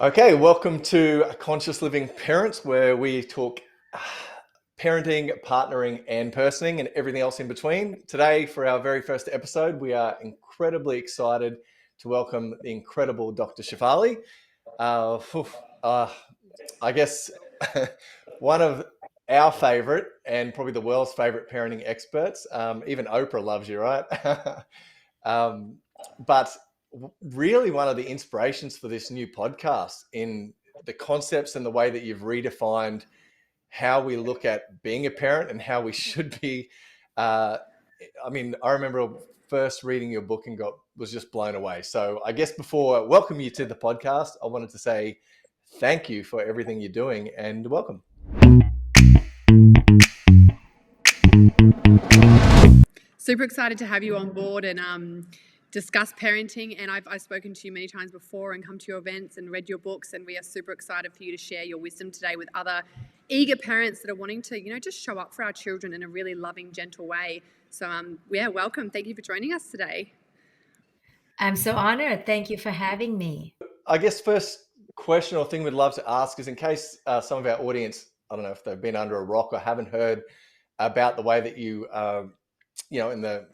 Okay, welcome to Conscious Living Parents, where we talk parenting, partnering, and personing, and everything else in between. Today, for our very first episode, we are incredibly excited to welcome the incredible Dr. Shefali. Uh, phew, uh, I guess one of our favorite and probably the world's favorite parenting experts. Even Oprah loves you, right? um, but really, one of the inspirations for this new podcast in the concepts and the way that you've redefined how we look at being a parent and how we should be. Uh, I remember first reading your book and was just blown away. So I guess before I welcome you to the podcast, I wanted to say thank you for everything you're doing and welcome. Super excited to have you on board and discuss parenting. And I've spoken to you many times before and come to your events and read your books. And we are super excited for you to share your wisdom today with other eager parents that are wanting to, just show up for our children in a really loving, gentle way. So, welcome. Thank you for joining us today. I'm so honored. Thank you for having me. I guess first question or thing we'd love to ask is in case some of our audience, I don't know if they've been under a rock or haven't heard about the way that you, in the,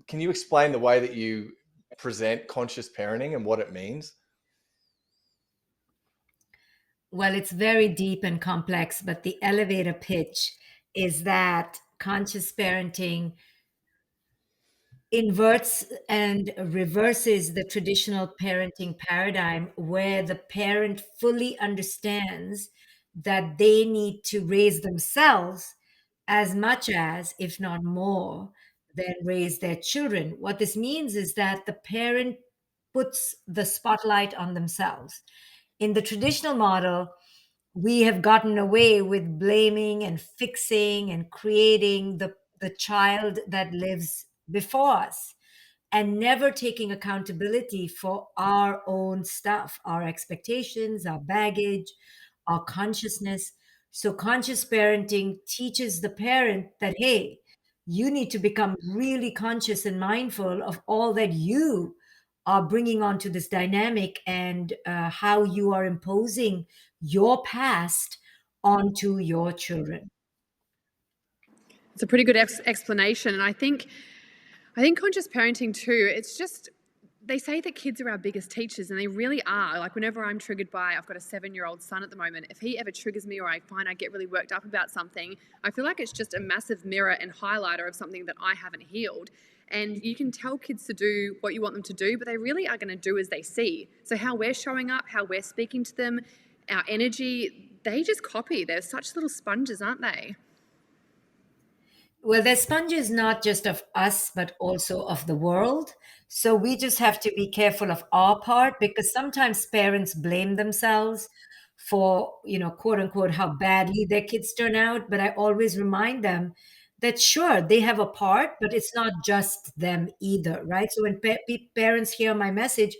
can you explain the way that you present conscious parenting and what it means? Well, it's very deep and complex, but the elevator pitch is that conscious parenting inverts and reverses the traditional parenting paradigm where the parent fully understands that they need to raise themselves as much as, if not more, than raise their children. What this means is that the parent puts the spotlight on themselves. In the traditional model, we have gotten away with blaming and fixing and creating the child that lives before us and never taking accountability for our own stuff, our expectations, our baggage, our consciousness. So, conscious parenting teaches the parent that, hey, you need to become really conscious and mindful of all that you are bringing onto this dynamic and how you are imposing your past onto your children. It's a pretty good explanation. And I think conscious parenting too, it's just, they say that kids are our biggest teachers, and they really are. Like, whenever I'm triggered by, I've got a 7-year-old son at the moment, if he ever triggers me or I find I get really worked up about something, I feel like it's just a massive mirror and highlighter of something that I haven't healed. And you can tell kids to do what you want them to do, but they really are going to do as they see. So how we're showing up, how we're speaking to them, our energy, they just copy. They're such little sponges, aren't they? Well, they're sponges not just of us, but also of the world. So we just have to be careful of our part because sometimes parents blame themselves for, quote unquote, how badly their kids turn out. But I always remind them that sure, they have a part, but it's not just them either, right? So when parents hear my message,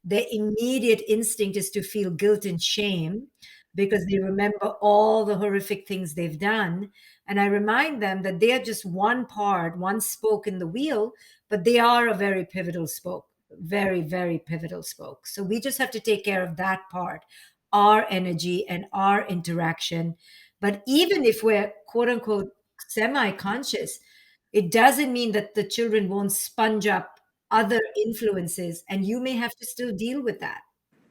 their immediate instinct is to feel guilt and shame because they remember all the horrific things they've done. And I remind them that they are just one part, one spoke in the wheel, but they are a very pivotal spoke, very, very pivotal spoke. So we just have to take care of that part, our energy and our interaction. But even if we're quote unquote semi conscious, it doesn't mean that the children won't sponge up other influences, and you may have to still deal with that.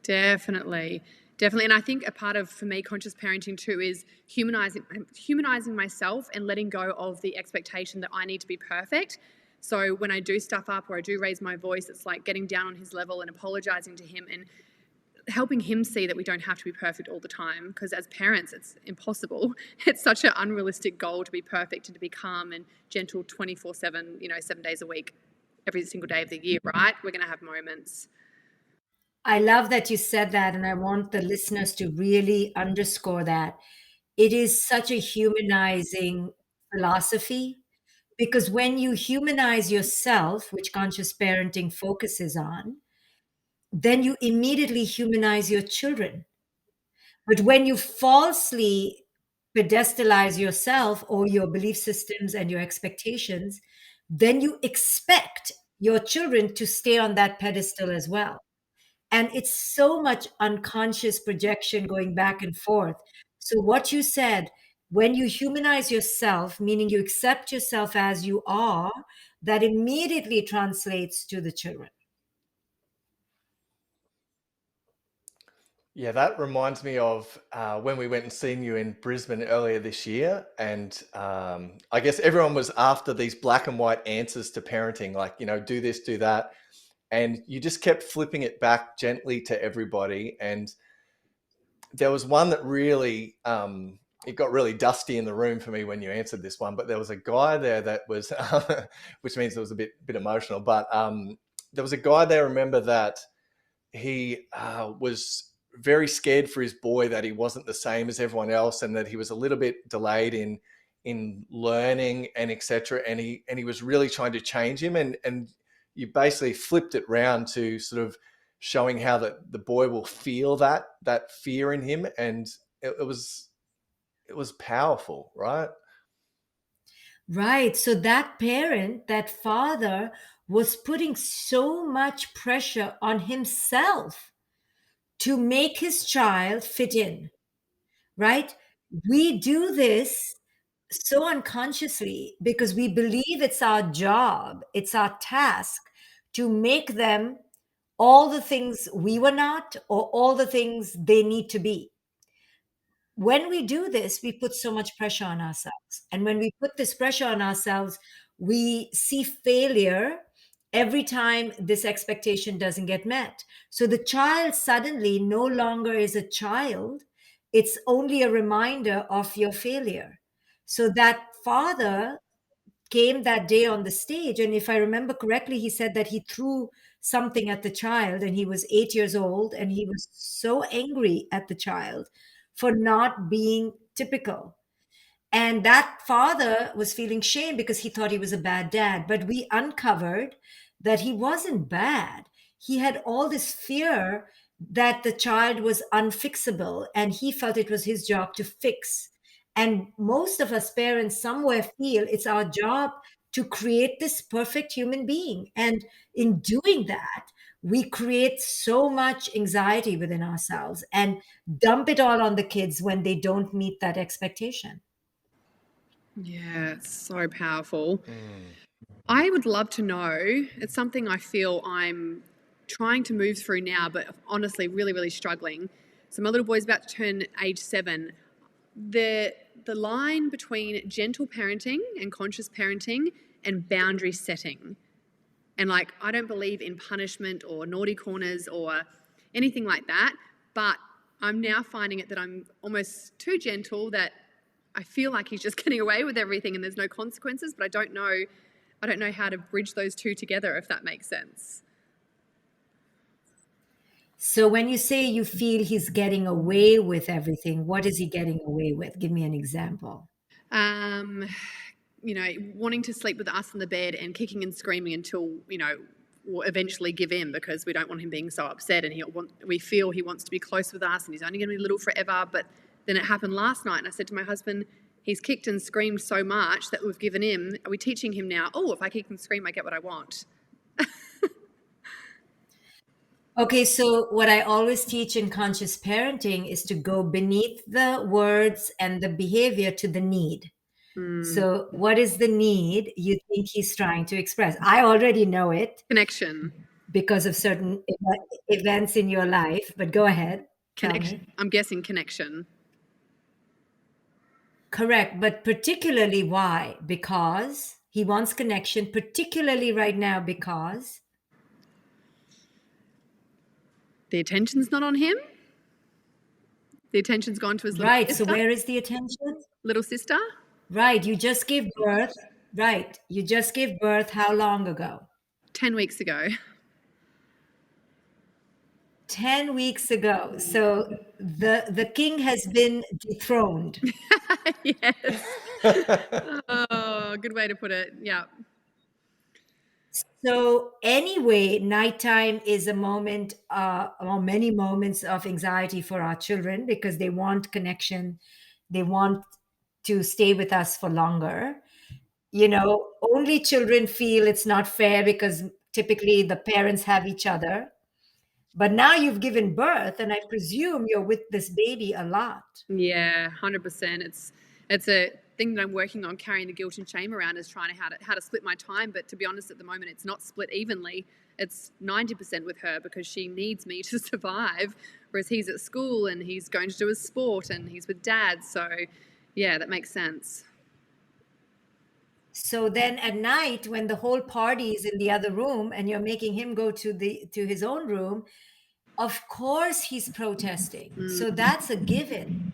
Definitely. Definitely. And I think a part of, for me, conscious parenting too is humanizing myself and letting go of the expectation that I need to be perfect. So when I do stuff up or I do raise my voice, it's like getting down on his level and apologizing to him and helping him see that we don't have to be perfect all the time, because as parents it's impossible. It's such an unrealistic goal to be perfect and to be calm and gentle 24/7, 7 days a week, every single day of the year, right? We're going to have moments. I love that you said that, and I want the listeners to really underscore that. It is such a humanizing philosophy because when you humanize yourself, which conscious parenting focuses on, then you immediately humanize your children. But when you falsely pedestalize yourself or your belief systems and your expectations, then you expect your children to stay on that pedestal as well. And it's so much unconscious projection going back and forth. So, what you said, when you humanize yourself, meaning you accept yourself as you are, that immediately translates to the children. Yeah, that reminds me of when we went and seen you in Brisbane earlier this year. And I guess everyone was after these black and white answers to parenting, like, do this, do that. And you just kept flipping it back gently to everybody. And there was one that really, it got really dusty in the room for me when you answered this one. But there was a guy there that was, which means it was a bit emotional. But there was a guy there, remember, that he was very scared for his boy, that he wasn't the same as everyone else, and that he was a little bit delayed in learning and etc. And he was really trying to change him, and you basically flipped it round to sort of showing how that the boy will feel that fear in him, and it was powerful, right? Right. So that parent, that father, was putting so much pressure on himself to make his child fit in, right? We do this so unconsciously because we believe it's our job, it's our task to make them all the things we were not or all the things they need to be. When we do this, we put so much pressure on ourselves. And when we put this pressure on ourselves, we see failure every time this expectation doesn't get met. So the child suddenly no longer is a child, it's only a reminder of your failure. So that father came that day on the stage. And if I remember correctly, he said that he threw something at the child and he was 8 years old and he was so angry at the child for not being typical. And that father was feeling shame because he thought he was a bad dad. But we uncovered that he wasn't bad. He had all this fear that the child was unfixable and he felt it was his job to fix. And most of us parents somewhere feel it's our job to create this perfect human being. And in doing that, we create so much anxiety within ourselves and dump it all on the kids when they don't meet that expectation. Yeah, it's so powerful. Mm. I would love to know, it's something I feel I'm trying to move through now, but honestly, really, really struggling. So my little boy's about to turn age 7. The line between gentle parenting and conscious parenting and boundary setting. And like, I don't believe in punishment or naughty corners or anything like that, but I'm now finding it that I'm almost too gentle, that I feel like he's just getting away with everything and there's no consequences, but I don't know how to bridge those two together, if that makes sense. So when you say you feel he's getting away with everything, what is he getting away with? Give me an example. Wanting to sleep with us in the bed and kicking and screaming until, we'll eventually give in because we don't want him being so upset, and we feel he wants to be close with us and he's only going to be little forever. But then it happened last night and I said to my husband, he's kicked and screamed so much that we've given him. Are we teaching him now, if I kick and scream, I get what I want? Okay, so what I always teach in conscious parenting is to go beneath the words and the behavior to the need. So, what is the need you think he's trying to express? I already know it Connection. because of certain events in your life, but go ahead. Tell Connection. me. I'm guessing connection. Correct, but particularly why? Because he wants connection, particularly right now because The attention's not on him. The attention's gone to his little right. sister. So where is the attention? Little sister. Right, you just gave birth. Right, you just gave birth how long ago? 10 weeks ago. 10 weeks ago. So the king has been dethroned. Yes. Oh, good way to put it. Yeah. So anyway, nighttime is a moment, or many moments of anxiety for our children because they want connection. They want to stay with us for longer. Only children feel it's not fair because typically the parents have each other. But now you've given birth, and I presume you're with this baby a lot. Yeah, 100%. It's a thing that I'm working on, carrying the guilt and shame around, is trying to how to split my time. But to be honest, at the moment, it's not split evenly. It's 90% with her because she needs me to survive, whereas he's at school and he's going to do his sport and he's with dad. So, yeah, that makes sense. So then at night, when the whole party is in the other room and you're making him go to his own room, of course he's protesting. So that's a given.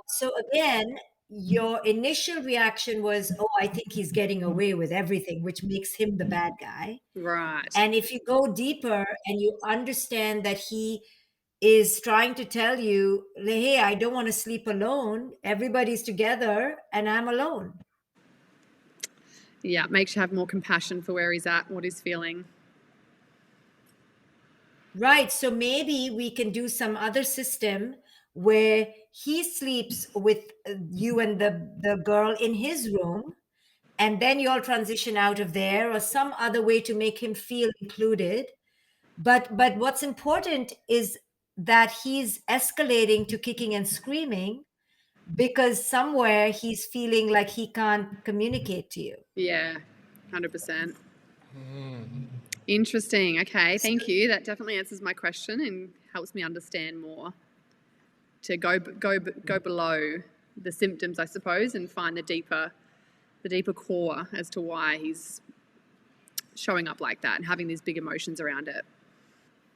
So again, your initial reaction was, oh, I think he's getting away with everything, which makes him the bad guy. Right. And if you go deeper and you understand that he is trying to tell you, hey, I don't want to sleep alone. Everybody's together and I'm alone. Yeah, makes you have more compassion for where he's at, what he's feeling. Right. So maybe we can do some other system where he sleeps with you and the girl in his room, and then you all transition out of there, or some other way to make him feel included. But what's important is that he's escalating to kicking and screaming because somewhere he's feeling like he can't communicate to you. Yeah, 100%. Interesting. Okay, thank you. That definitely answers my question and helps me understand more to go below the symptoms, I suppose, and find the deeper core as to why he's showing up like that and having these big emotions around it.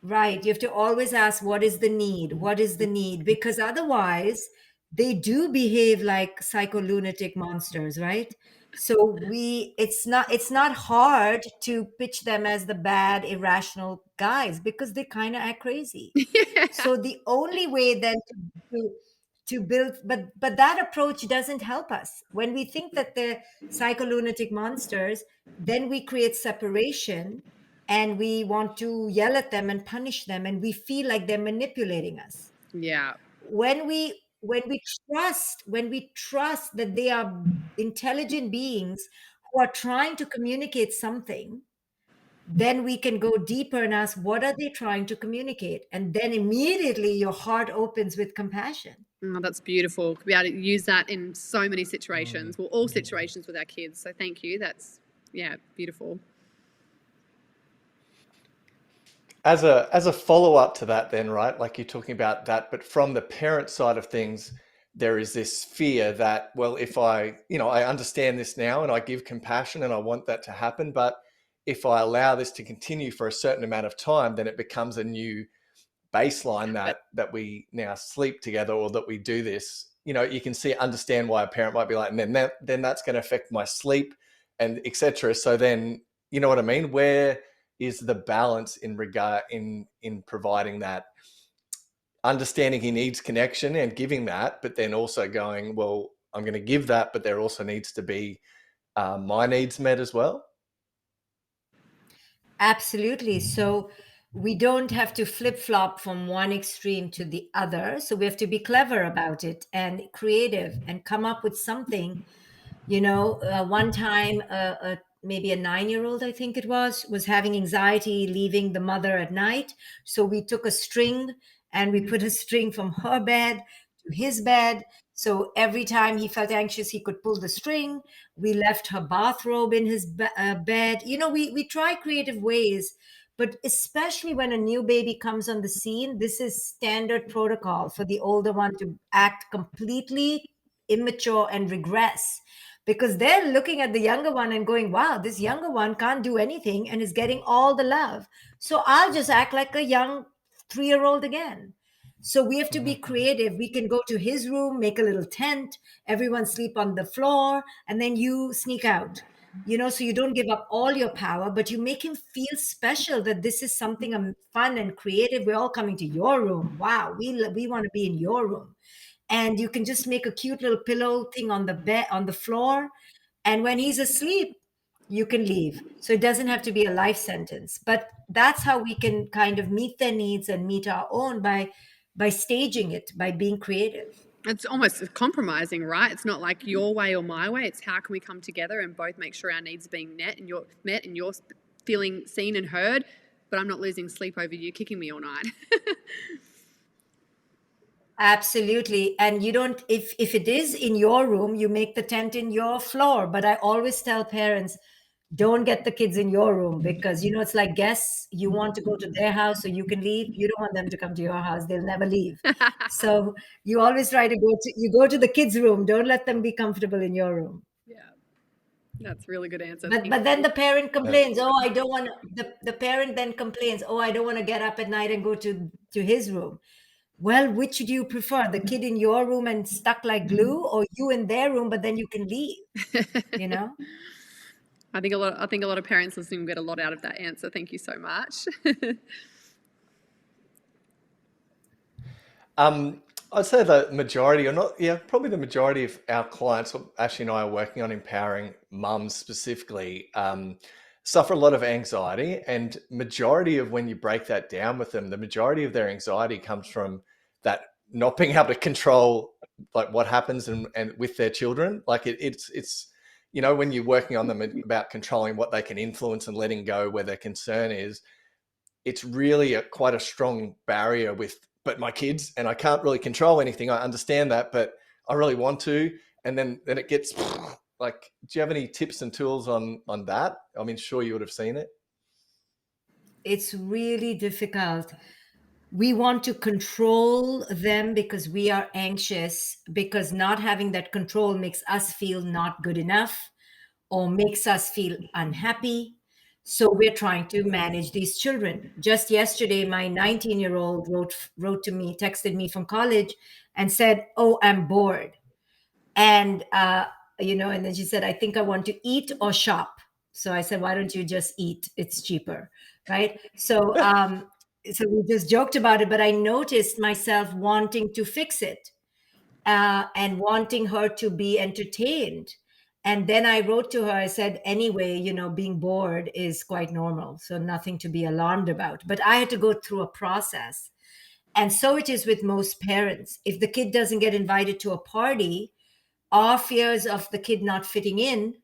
Right. You have to always ask, what is the need? What is the need? Because otherwise, they do behave like psycholunatic monsters, right? So it's not hard to pitch them as the bad, irrational guys because they kind of act crazy. So the only way then to, to build, but that approach doesn't help us. When we think that they're psycholunatic monsters, then we create separation and we want to yell at them and punish them, and we feel like they're manipulating us. Yeah. When we trust that they are intelligent beings who are trying to communicate something, then we can go deeper and ask, what are they trying to communicate? And then immediately your heart opens with compassion. Oh, that's beautiful. To be able to use that in so many situations, well, all situations with our kids. So thank you. That's, yeah, beautiful. As a follow-up to that then, right, like you're talking about that, but from the parent side of things, there is this fear that, well, if I understand this now and I give compassion and I want that to happen, but if I allow this to continue for a certain amount of time, then it becomes a new baseline that we now sleep together, or that we do this. You can understand why a parent might be like, and then that's going to affect my sleep and etc. So then, you know what I mean? Where is the balance in providing that, understanding he needs connection and giving that, but then also going, well, I'm going to give that, but there also needs to be my needs met as well. Absolutely. So we don't have to flip flop from one extreme to the other. So we have to be clever about it and creative and come up with something. One time, maybe a 9-year-old, I think it was having anxiety leaving the mother at night. So we took a string and we put a string from her bed to his bed. So every time he felt anxious, he could pull the string. We left her bathrobe in his bed. We try creative ways, but especially when a new baby comes on the scene, this is standard protocol for the older one to act completely immature and regress, because they're looking at the younger one and going, wow, this younger one can't do anything and is getting all the love. So I'll just act like a young 3-year-old again. So we have to be creative. We can go to his room, make a little tent, everyone sleep on the floor, and then you sneak out. So you don't give up all your power, but you make him feel special, that this is something fun and creative. We're all coming to your room. Wow, we want to be in your room. And you can just make a cute little pillow thing on the bed, on the floor, and when he's asleep, you can leave. So it doesn't have to be a life sentence, but that's how we can kind of meet their needs and meet our own, by staging it, by being creative. It's almost compromising, right? It's not like your way or my way. It's how can we come together and both make sure our needs are being met and you're feeling seen and heard, but I'm not losing sleep over you kicking me all night. Absolutely. And you don't, if it is in your room, you make the tent in your floor. But I always tell parents, don't get the kids in your room, because it's like guests. You want to go to their house so you can leave. You don't want them to come to your house. They'll never leave. So you always try to go to the kids' room. Don't let them be comfortable in your room. Yeah, that's a really good answer. But then the parent Yeah. complains, oh, I don't want to, the parent then complains, oh, I don't want to get up at night and go to his room. Well, which do you prefer? The kid in your room and stuck like glue, or you in their room, but then you can leave, you know? I think a lot of parents listening get a lot out of that answer. Thank you so much. I'd say the majority, or not, yeah, probably the majority of our clients, what Ashley and I are working on empowering mums specifically, suffer a lot of anxiety. And majority of when you break that down with them, the majority of their anxiety comes from that not being able to control like what happens and with their children. Like it's when you're working on them about controlling what they can influence and letting go where their concern is, it's really quite a strong barrier with, but my kids, and I can't really control anything. I understand that, but I really want to. And then it gets like, do you have any tips and tools on that? I mean, sure, you would have seen it. It's really difficult. We want to control them because we are anxious, because not having that control makes us feel not good enough or makes us feel unhappy. So we're trying to manage these children. Just yesterday, my 19-year-old wrote to me, texted me from college and said, oh, I'm bored. And, and then she said, I think I want to eat or shop. So I said, why don't you just eat? It's cheaper, right? So we just joked about it, but I noticed myself wanting to fix it, and wanting her to be entertained. And then I wrote to her, I said, anyway, being bored is quite normal. So nothing to be alarmed about. But I had to go through a process. And so it is with most parents. If the kid doesn't get invited to a party, our fears of the kid not fitting in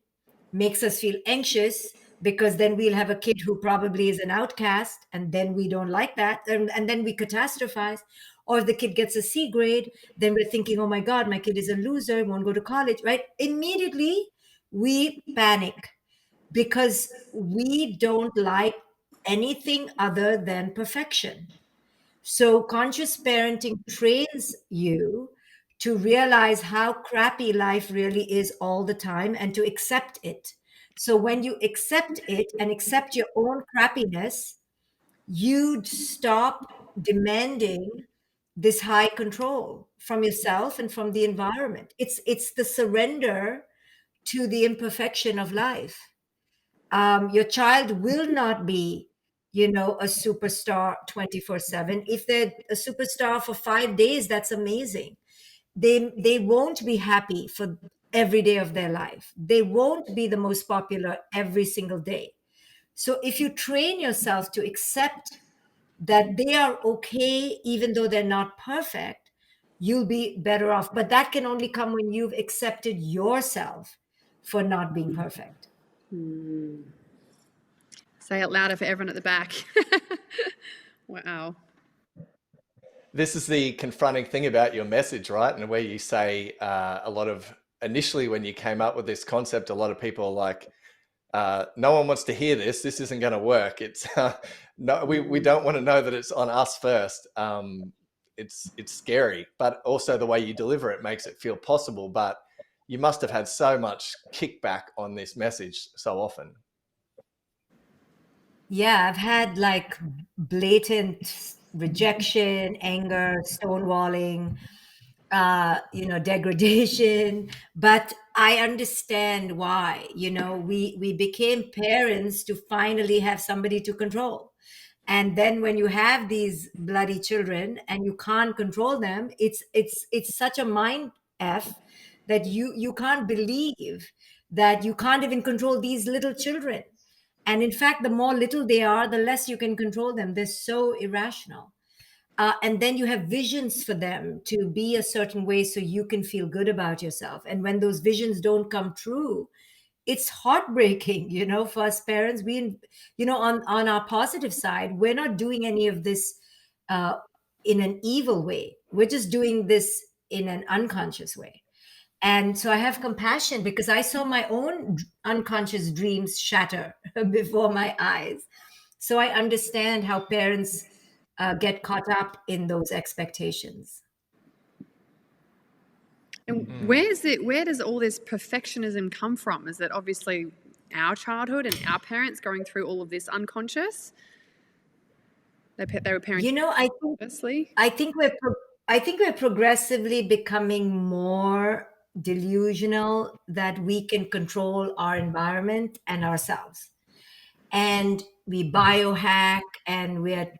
makes us feel anxious, because then we'll have a kid who probably is an outcast, and then we don't like that, and then we catastrophize. Or if the kid gets a C grade, then we're thinking, oh my God, my kid is a loser, won't go to college, right? Immediately we panic, because we don't like anything other than perfection. So conscious parenting trains you to realize how crappy life really is all the time, and to accept it. So when you accept it and accept your own crappiness, you stop demanding this high control from yourself and from the environment. It's the surrender to the imperfection of life. Your child will not be, a superstar 24/7. If they're a superstar for 5 days, that's amazing. They won't be happy for every day of their life. They won't be the most popular every single day. So if you train yourself to accept that they are okay even though they're not perfect, you'll be better off. But that can only come when you've accepted yourself for not being perfect. Say it louder for everyone at the back. Wow. This is the confronting thing about your message, right? And where you say a lot of, initially when you came up with this concept, a lot of people are like, no one wants to hear this. This isn't going to work. It's no, we don't want to know that it's on us first. It's scary, but also the way you deliver it makes it feel possible. But you must have had so much kickback on this message so often. Yeah, I've had like blatant rejection, anger, stonewalling, degradation. But I understand why. We became parents to finally have somebody to control. And then when you have these bloody children and you can't control them, it's such a mind f that you can't believe that you can't even control these little children. And in fact, the more little they are, the less you can control them. They're so irrational. And then you have visions for them to be a certain way so you can feel good about yourself. And when those visions don't come true, it's heartbreaking, for us parents. On our positive side, we're not doing any of this uh, in an evil way. We're just doing this in an unconscious way. And so I have compassion because I saw my own unconscious dreams shatter before my eyes. So I understand how parents get caught up in those expectations. And where does all this perfectionism come from? Is it obviously our childhood and our parents going through all of this unconscious? They were parenting I think firstly. I think we're progressively becoming more delusional that we can control our environment and ourselves. And we biohack, and we're,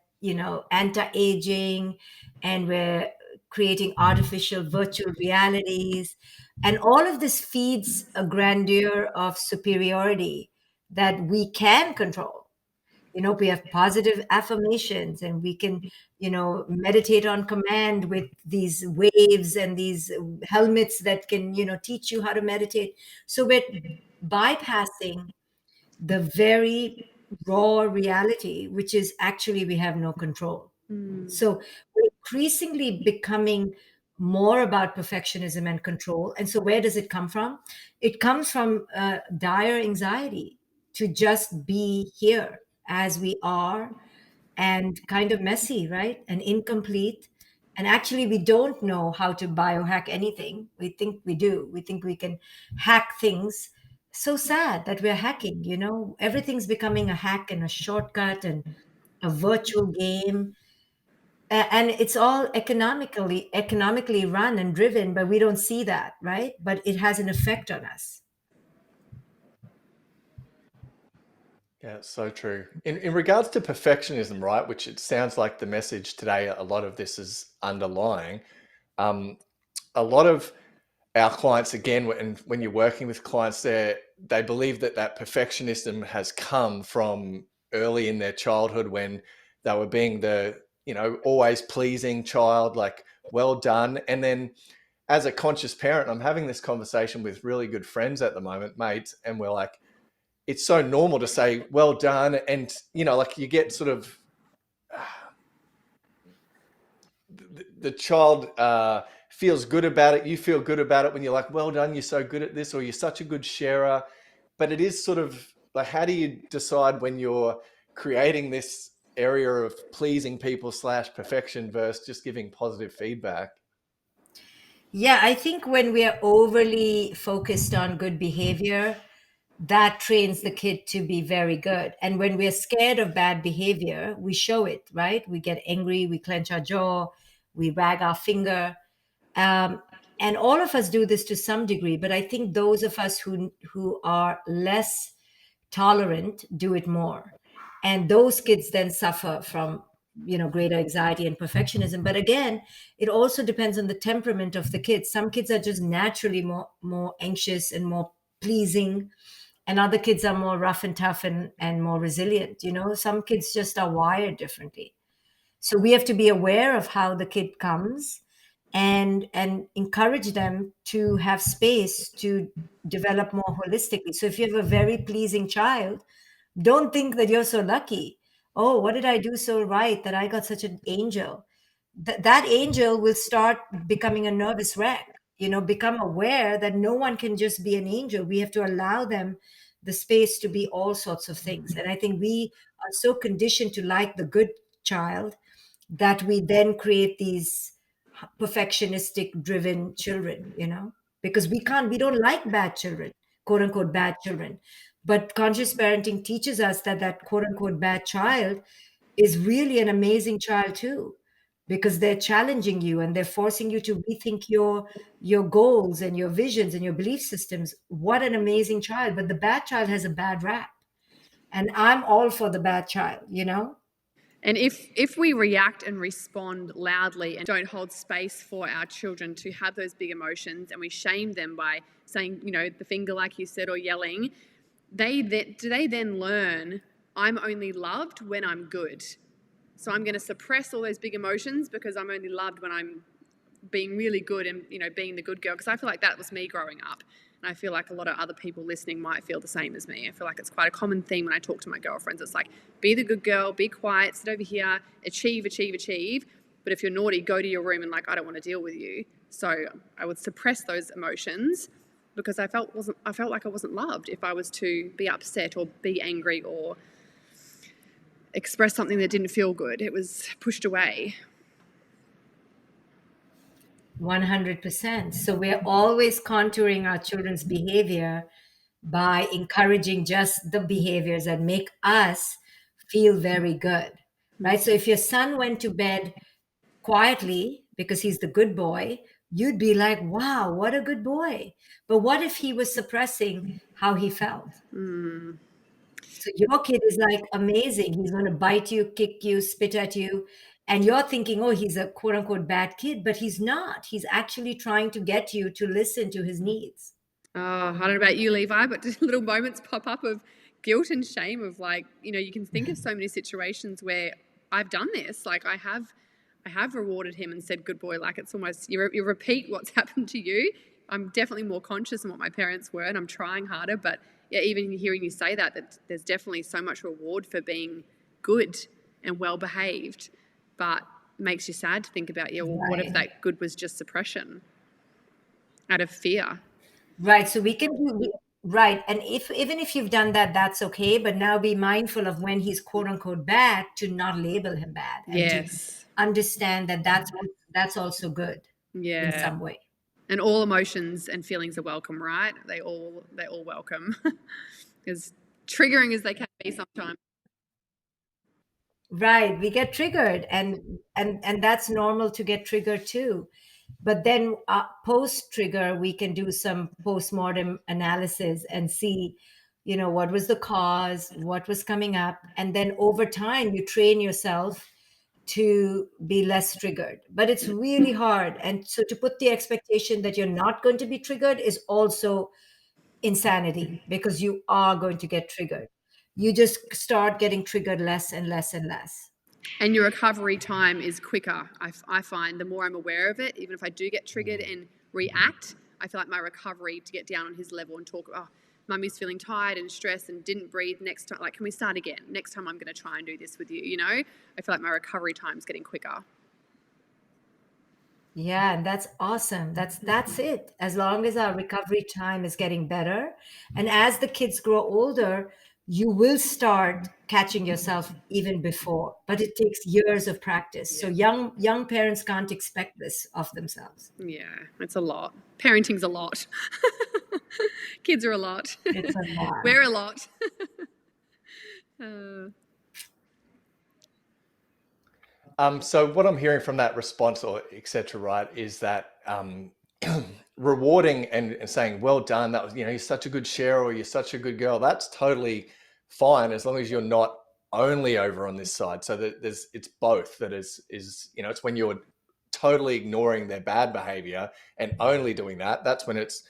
anti-aging, and we're creating artificial virtual realities. And all of this feeds a grandeur of superiority that we can control. We have positive affirmations, and we can, meditate on command with these waves and these helmets that can, teach you how to meditate. So we're bypassing the very raw reality, which is actually we have no control. So we're increasingly becoming more about perfectionism and control. And so where does it come from? It comes from dire anxiety to just be here as we are, and kind of messy, right? And incomplete. And actually, we don't know how to biohack anything. We think we do. We think we can hack things. So sad that we're hacking, everything's becoming a hack and a shortcut and a virtual game. And it's all economically run and driven, but we don't see that, right? But it has an effect on us. Yeah, it's so true. In regards to perfectionism, right, which it sounds like the message today, a lot of this is underlying. Um, a lot of our clients, again, when you're working with clients, they believe that perfectionism has come from early in their childhood when they were being the, always pleasing child, like, well done. And then as a conscious parent, I'm having this conversation with really good friends at the moment, mates, and we're like, it's so normal to say well done, and like you get sort of the child feels good about it, you feel good about it when you're like, well done, you're so good at this, or you're such a good sharer. But it is sort of like, how do you decide when you're creating this area of pleasing people / perfection versus just giving positive feedback? Yeah, I think when we are overly focused on good behavior, that trains the kid to be very good. And when we're scared of bad behavior, we show it, right? We get angry, we clench our jaw, we wag our finger. Um, and all of us do this to some degree, but I think those of us who are less tolerant do it more. And those kids then suffer from, greater anxiety and perfectionism. But again, it also depends on the temperament of the kids. Some kids are just naturally more anxious and more pleasing, and other kids are more rough and tough and more resilient. Some kids just are wired differently. So we have to be aware of how the kid comes, and encourage them to have space to develop more holistically. So if you have a very pleasing child, don't think that you're so lucky. Oh, what did I do so right that I got such an angel? That angel will start becoming a nervous wreck. Become aware that no one can just be an angel. We have to allow them the space to be all sorts of things. And I think we are so conditioned to like the good child that we then create these perfectionistic driven children, because we don't like bad children, quote unquote bad children. But conscious parenting teaches us that quote unquote bad child is really an amazing child too, because they're challenging you and they're forcing you to rethink your goals and your visions and your belief systems. What an amazing child. But the bad child has a bad rap, and I'm all for the bad child. And if we react and respond loudly and don't hold space for our children to have those big emotions, and we shame them by saying, the finger, like you said, or yelling, do they then learn, I'm only loved when I'm good? So I'm going to suppress all those big emotions because I'm only loved when I'm being really good and, being the good girl. Because I feel like that was me growing up. And And I feel like a lot of other people listening might feel the same as me. I feel like it's quite a common theme when I talk to my girlfriends. It's like, be the good girl, be quiet, sit over here, achieve, achieve, achieve. But if you're naughty, go to your room and like, I don't want to deal with you. So I would suppress those emotions because I felt like I wasn't loved if I was to be upset or be angry or express something that didn't feel good. It was pushed away. 100%. So we're always contouring our children's behavior by encouraging just the behaviors that make us feel very good, right? So if your son went to bed quietly because he's the good boy, you'd be like, wow, what a good boy. But what if he was suppressing how he felt? So your kid is like amazing. He's going to bite you, kick you, spit at you. And you're thinking, oh, he's a quote unquote bad kid, but he's not. He's actually trying to get you to listen to his needs. Oh, I don't know about you, Levi, but just little moments pop up of guilt and shame of like, you know, you can think of so many situations where I've done this. Like I have rewarded him and said, good boy. Like it's almost, you repeat what's happened to you. I'm definitely more conscious of what my parents were and I'm trying harder. But yeah, even hearing you say that there's definitely so much reward for being good and well behaved, but it makes you sad to think about, yeah, well, what if that good was just suppression out of fear? Right. So we can do right. And if even if you've done that, that's okay. But now be mindful of when he's quote unquote bad to not label him bad and to Yes. understand that that's also good in Yeah. some way. And all emotions and feelings are welcome, right? They're all welcome. As triggering as they can be sometimes. Right. We get triggered and that's normal to get triggered too. But then post trigger, we can do some post-mortem analysis and see, you know, what was the cause, what was coming up. And then over time, you train yourself to be less triggered. But it's really hard. And so to put the expectation that you're not going to be triggered is also insanity because you are going to get triggered. You just start getting triggered less and less and less. And your recovery time is quicker. I find the more I'm aware of it, even if I do get triggered and react, I feel like my recovery to get down on his level and talk, oh, mummy's feeling tired and stressed and didn't breathe next time. Like, can we start again? Next time I'm going to try and do this with you, you know? I feel like my recovery time's getting quicker. Yeah, and that's awesome. That's it. As long as our recovery time is getting better, and as the kids grow older, you will start catching yourself even before, but it takes years of practice. So young parents can't expect this of themselves. Yeah, it's a lot. Parenting's a lot. Kids are a lot. It's a lot. We're a lot. So what I'm hearing from that response, or etc., right, is that rewarding and saying, "Well done, that was, you know, you're such a good sharer, or you're such a good girl." That's totally fine as long as you're not only over on this side. So that it's both. That is you know, it's when you're totally ignoring their bad behavior and only doing that. That's when it's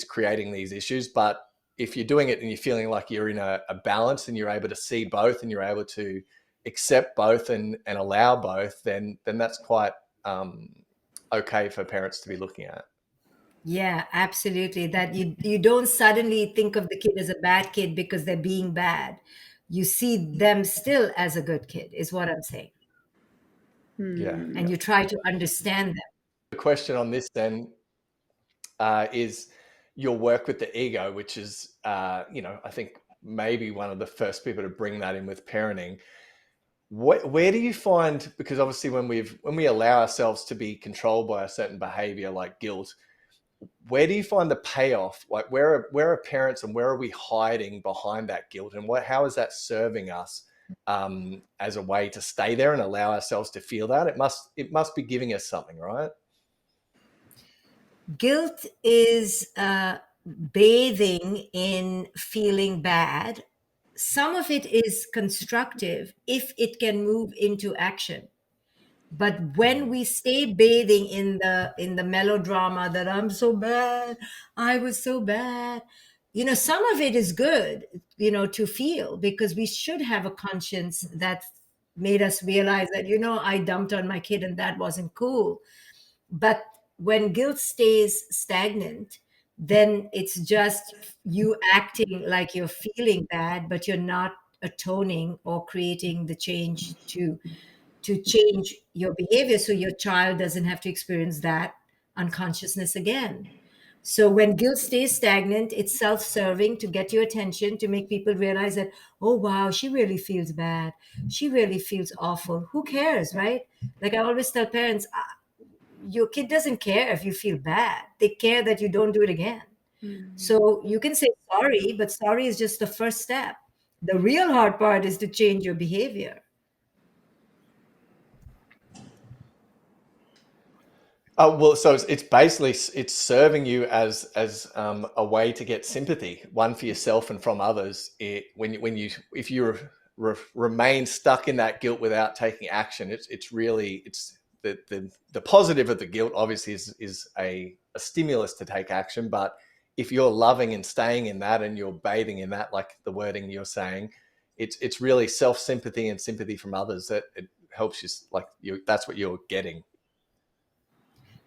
creating these issues. But if you're doing it and you're feeling like you're in a balance and you're able to see both and you're able to accept both and allow both, then that's quite okay for parents to be looking at. Yeah, absolutely. That you don't suddenly think of the kid as a bad kid because they're being bad. You see them still as a good kid, is what I'm saying. Yeah. And you try to understand them. The question on this then is your work with the ego, which is, you know, I think maybe one of the first people to bring that in with parenting. Where do you find, because obviously when we allow ourselves to be controlled by a certain behavior like guilt, where do you find the payoff? Like where are parents and where are we hiding behind that guilt, and how is that serving us as a way to stay there and allow ourselves to feel that? It must be giving us something, right? Guilt is bathing in feeling bad. Some of it is constructive if it can move into action. But when we stay bathing in the melodrama that I'm so bad, I was so bad, you know, some of it is good, you know, to feel, because we should have a conscience that made us realize that, you know, I dumped on my kid and that wasn't cool. But when guilt stays stagnant, then it's just you acting like you're feeling bad, but you're not atoning or creating the change to change your behavior so your child doesn't have to experience that unconsciousness again. So when guilt stays stagnant, it's self-serving to get your attention, to make people realize that, oh wow, she really feels bad. She really feels awful. Who cares, right? Like I always tell parents, your kid doesn't care if you feel bad. They care that you don't do it again. So you can say sorry, but sorry is just the first step. The real hard part is to change your behavior. Well, so it's basically it's serving you as a way to get sympathy, one for yourself and from others. When you if you remain stuck in that guilt without taking action, it's really it's the positive of the guilt obviously is a stimulus to take action. But if you're loving and staying in that and you're bathing in that, like the wording you're saying, it's really self sympathy and sympathy from others that it helps you. Like you, that's what you're getting.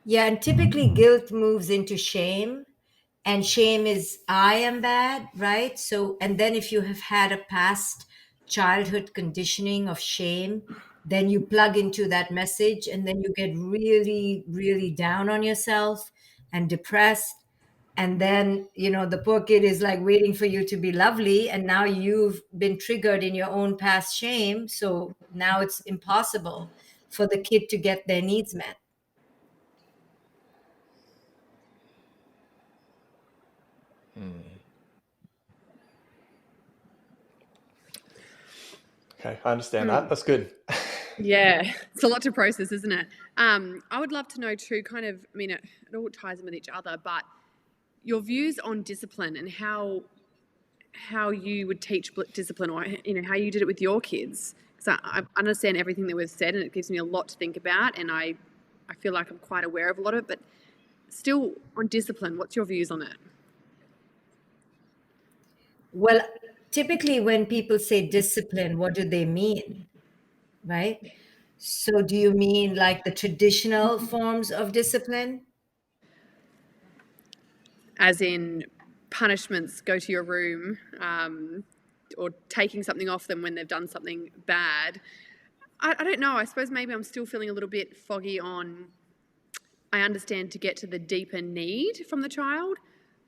Yeah, and typically guilt moves into shame, and shame is I am bad, right? So, and then if you have had a past childhood conditioning of shame, then you plug into that message, and then you get really, really down on yourself and depressed. And then, the poor kid is like waiting for you to be lovely, and now you've been triggered in your own past shame. So now it's impossible for the kid to get their needs met. Okay, I understand that. That's good. Yeah, it's a lot to process, isn't it? I would love to know too, kind of, I mean, it all ties in with each other, but your views on discipline and how you would teach discipline, or how you did it with your kids. Because I understand everything that we've said, and it gives me a lot to think about, and I feel like I'm quite aware of a lot of it. But still, on discipline, what's your views on it? Well, typically when people say discipline, what do they mean? Right? So do you mean like the traditional forms of discipline? As in punishments, go to your room, or taking something off them when they've done something bad. I don't know. I suppose maybe I'm still feeling a little bit foggy on. I understand to get to the deeper need from the child,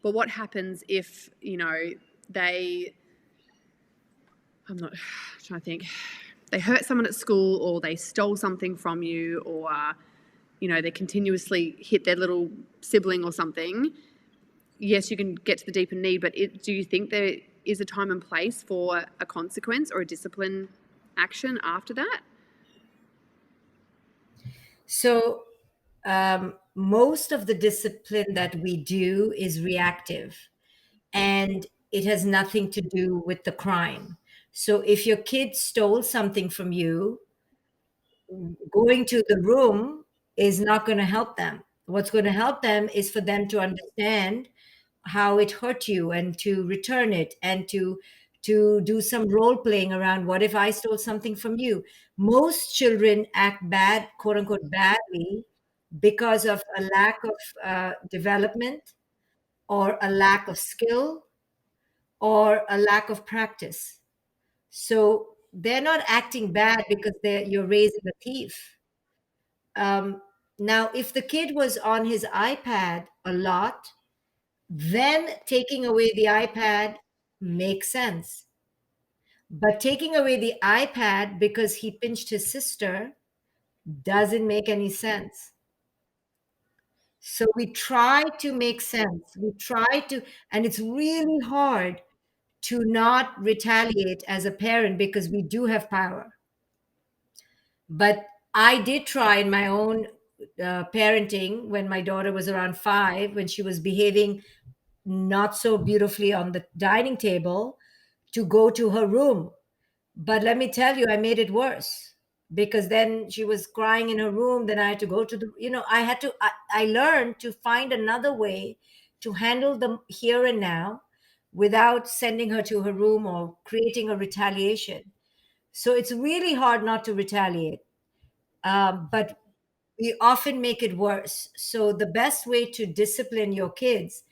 but what happens if they? I'm not trying to think. They hurt someone at school, or they stole something from you, or they continuously hit their little sibling or something. Yes, you can get to the deeper need, but do you think there is a time and place for a consequence or a discipline action after that? So most of the discipline that we do is reactive, and it has nothing to do with the crime. So if your kid stole something from you, going to the room is not going to help them. What's going to help them is for them to understand how it hurt you and to return it, and to do some role playing around what if I stole something from you. Most children act bad, quote unquote badly, because of a lack of development, or a lack of skill, or a lack of practice. So they're not acting bad because you're raising a thief. um, Now, if the kid was on his iPad a lot, then taking away the iPad makes sense. But taking away the iPad because he pinched his sister doesn't make any sense. So we try to make sense. We try to, and it's really hard to not retaliate as a parent because we do have power. But I did try in my own parenting when my daughter was around 5, when she was behaving not so beautifully on the dining table, to go to her room. But let me tell you, I made it worse, because then she was crying in her room. Then I had to go to I had to, I learned to find another way to handle the here and now without sending her to her room or creating a retaliation. So it's really hard not to retaliate. But we often make it worse. So the best way to discipline your kids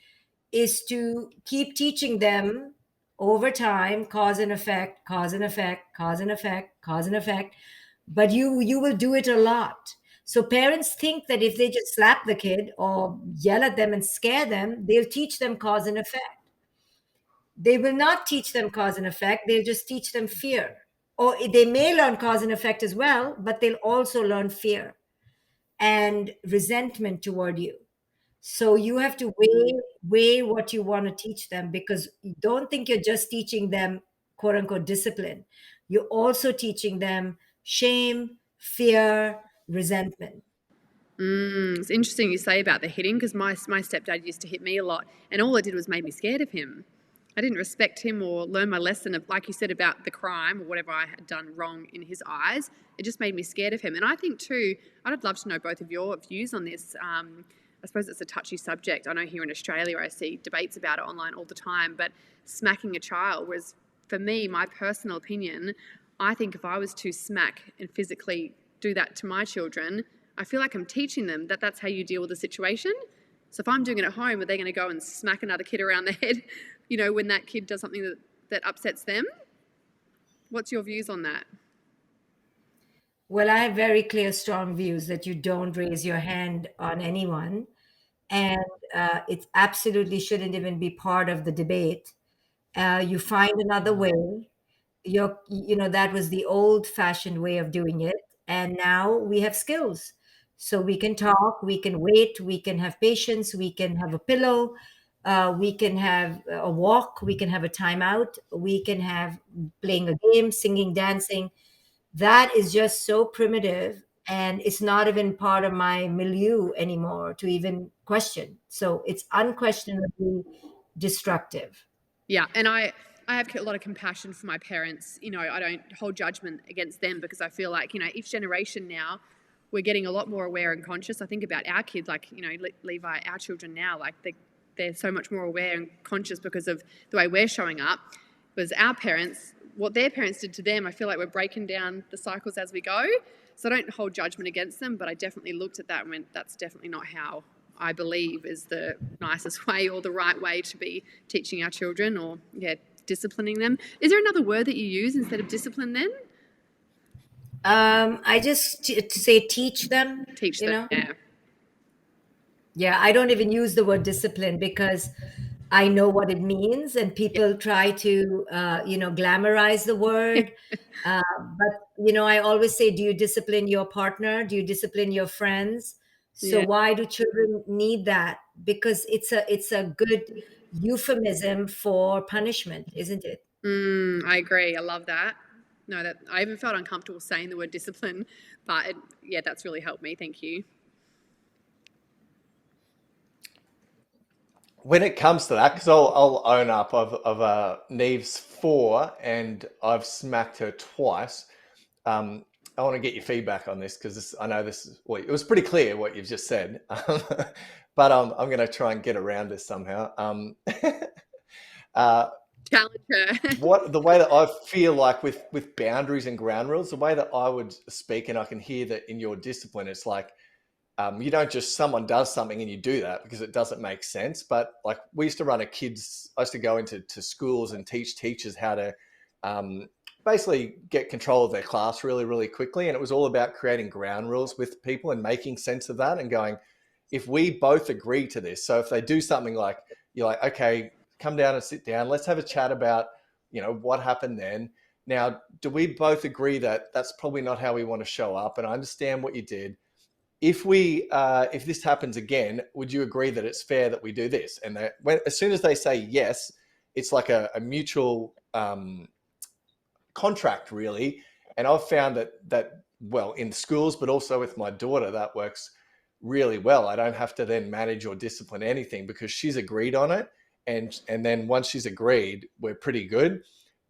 is to keep teaching them over time, cause and effect, cause and effect, cause and effect, cause and effect. But you will do it a lot. So parents think that if they just slap the kid or yell at them and scare them, they'll teach them cause and effect. They will not teach them cause and effect, they'll just teach them fear. Or they may learn cause and effect as well, but they'll also learn fear and resentment toward you. So you have to weigh what you want to teach them, because you don't think you're just teaching them quote unquote discipline. You're also teaching them shame, fear, resentment. It's interesting you say about the hitting, because my stepdad used to hit me a lot, and all it did was made me scared of him. I didn't respect him or learn my lesson of, like you said, about the crime or whatever I had done wrong in his eyes. It just made me scared of him. And I think too, I'd love to know both of your views on this. I suppose it's a touchy subject. I know here in Australia I see debates about it online all the time, but smacking a child was, for me, my personal opinion, I think if I was to smack and physically do that to my children, I feel like I'm teaching them that that's how you deal with a situation. So if I'm doing it at home, are they going to go and smack another kid around the head, when that kid does something that upsets them? What's your views on that? Well, I have very clear, strong views that you don't raise your hand on anyone. And it absolutely shouldn't even be part of the debate. You find another way. That was the old fashioned way of doing it. And now we have skills. So we can talk, we can wait, we can have patience, we can have a pillow, we can have a walk, we can have a timeout, we can have playing a game, singing, dancing. That is just so primitive, and it's not even part of my milieu anymore to even question. So it's unquestionably destructive. Yeah, and I have a lot of compassion for my parents. I don't hold judgment against them, because I feel like, each generation now, we're getting a lot more aware and conscious. I think about our kids, like, Levi, our children now, like they're so much more aware and conscious because of the way we're showing up. Whereas our parents, what their parents did to them, I feel like we're breaking down the cycles as we go. So I don't hold judgment against them, but I definitely looked at that and went, that's definitely not how I believe is the nicest way or the right way to be teaching our children, or, disciplining them. Is there another word that you use instead of discipline then? I just to say teach them, Teach you them, know. yeah. Yeah, I don't even use the word discipline because I know what it means, and people try to, glamorize the word. But I always say, do you discipline your partner? Do you discipline your friends? So Yeah. why do children need that? Because it's a good euphemism for punishment, isn't it? I agree. I love that. No, that I even felt uncomfortable saying the word discipline, but that's really helped me. Thank you. When it comes to that, because I'll own up, Neve's 4 and I've smacked her twice. I want to get your feedback on this, because I know well, it was pretty clear what you've just said, but I'm going to try and get around this somehow. Challenge her. The way that I feel like with boundaries and ground rules, the way that I would speak, and I can hear that in your discipline, it's like, you don't just, someone does something and you do that because it doesn't make sense. But like, I used to go into schools and teach teachers how to basically get control of their class really, really quickly. And it was all about creating ground rules with people and making sense of that and going, if we both agree to this, so if they do something like, you're like, okay, come down and sit down, let's have a chat about, what happened then. Now, do we both agree that that's probably not how we want to show up? And I understand what you did. If this happens again, would you agree that it's fair that we do this? And as soon as they say yes, it's like a mutual contract, really. And I've found that well, in schools, but also with my daughter, that works really well. I don't have to then manage or discipline anything because she's agreed on it, and then once she's agreed, we're pretty good.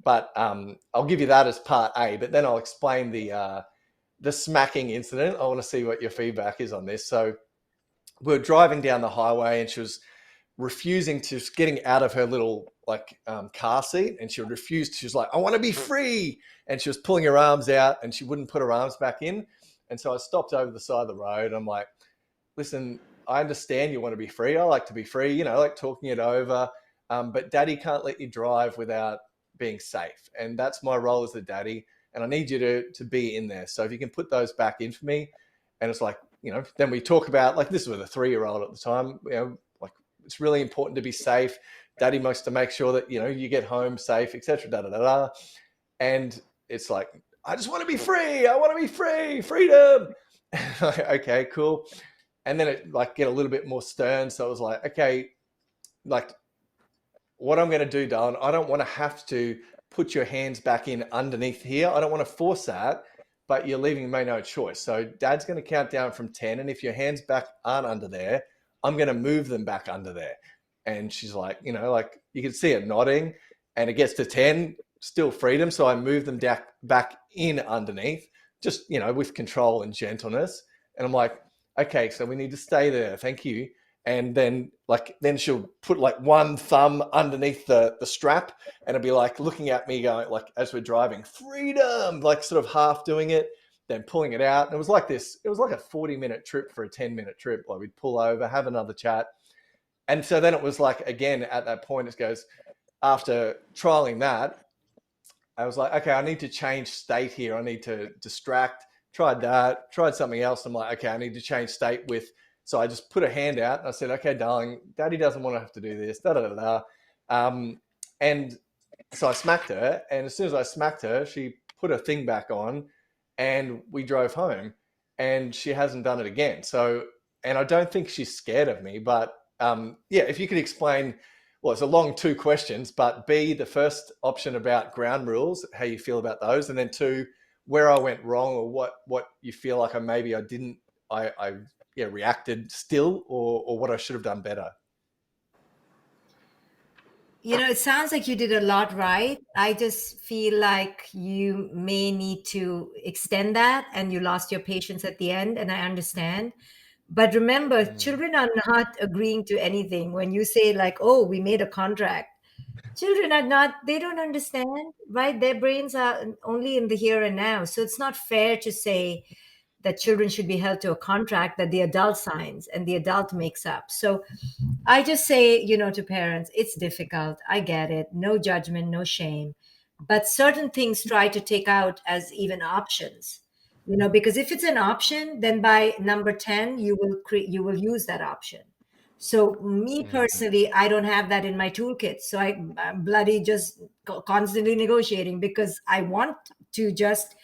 But I'll give you that as part A, but then I'll explain the smacking incident. I want to see what your feedback is on this. So we're driving down the highway and she was getting out of her little car seat, and she refused. She was like, I want to be free. And she was pulling her arms out and she wouldn't put her arms back in. And so I stopped over the side of the road. I'm like, listen, I understand you want to be free. I like to be free, you know, like talking it over. But daddy can't let you drive without being safe. And that's my role as the daddy. And I need you to be in there. So if you can put those back in for me. And it's like, you know, then we talk about, like, this was a 3-year-old at the time, you know, like, it's really important to be safe. Daddy wants to make sure that, you know, you get home safe, etc. Da, da, da, da. And it's like, I just want to be free. I want to be free. Freedom. Okay, cool. And then it like get a little bit more stern. So I was like, okay, like, what I'm going to do, darling, I don't want to have to put your hands back in underneath here. I don't want to force that, but you're leaving me no choice. So dad's going to count down from 10. And if your hands back aren't under there, I'm going to move them back under there. And she's like, you know, like you can see it nodding, and it gets to 10, still freedom. So I move them back in underneath, just, you know, with control and gentleness. And I'm like, okay, so we need to stay there. Thank you. And then she'll put like one thumb underneath the strap, and it'll be like looking at me going, like, as we're driving, freedom, like sort of half doing it, then pulling it out. And it was like this, it was like a 40-minute trip for a 10-minute trip. Like we'd pull over, have another chat. And so then it was like, again, at that point, it goes, after trialing that, I was like, okay, I need to change state here. I need to distract. Tried that, tried something else. I'm like, okay, I need to change state with. So I just put a hand out and I said, okay, darling, daddy doesn't want to have to do this. Da da da da. And so I smacked her. And as soon as I smacked her, she put her thing back on, and we drove home. And she hasn't done it again. So, and I don't think she's scared of me. But yeah, if you could explain. Well, it's a long 2 questions, but B, the first option about ground rules, how you feel about those, and then 2, where I went wrong, or what you feel like I didn't, reacted still, or what I should have done better. You know, it sounds like you did a lot right. I just feel like you may need to extend that, and you lost your patience at the end, and I understand. But remember, children are not agreeing to anything. When you say, like, oh, we made a contract, children are not, they don't understand, right? Their brains are only in the here and now. So it's not fair to say that children should be held to a contract that the adult signs and the adult makes up. So I just say, you know, to parents, it's difficult. I get it. No judgment, no shame. But certain things try to take out as even options, you know, because if it's an option, then by number 10, you will use that option. So me personally, I don't have that in my toolkit. So I'm bloody just constantly negotiating because I want to just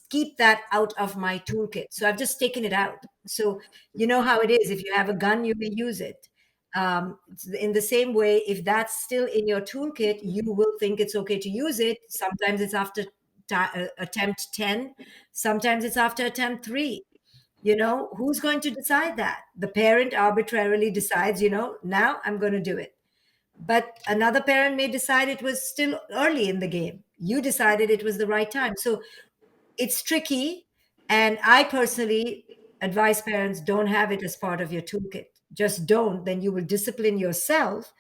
keep that out of my toolkit. So I've just taken it out. So you know how it is. If you have a gun, you may use it. In the same way, if that's still in your toolkit, you will think it's okay to use it. Sometimes it's after attempt 10. Sometimes it's after attempt 3. You know, who's going to decide that? The parent arbitrarily decides, you know, now I'm going to do it. But another parent may decide it was still early in the game. You decided it was the right time. So it's tricky. And I personally advise parents, don't have it as part of your toolkit. Just don't. Then you will discipline yourself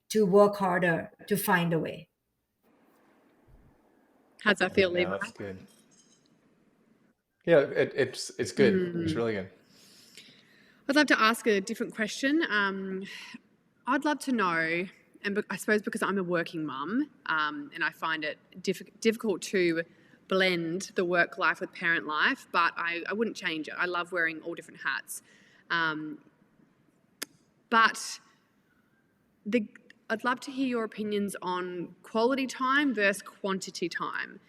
to work harder to find a way. How's that feel, Yeah, Levi? that's good. Yeah, it's good. It's really good. I'd love to ask a different question. I'd love to know, and I suppose because I'm a working mum, and I find it difficult to blend the work life with parent life, but I wouldn't change it. I love wearing all different hats. But I'd love to hear your opinions on quality time versus quantity time,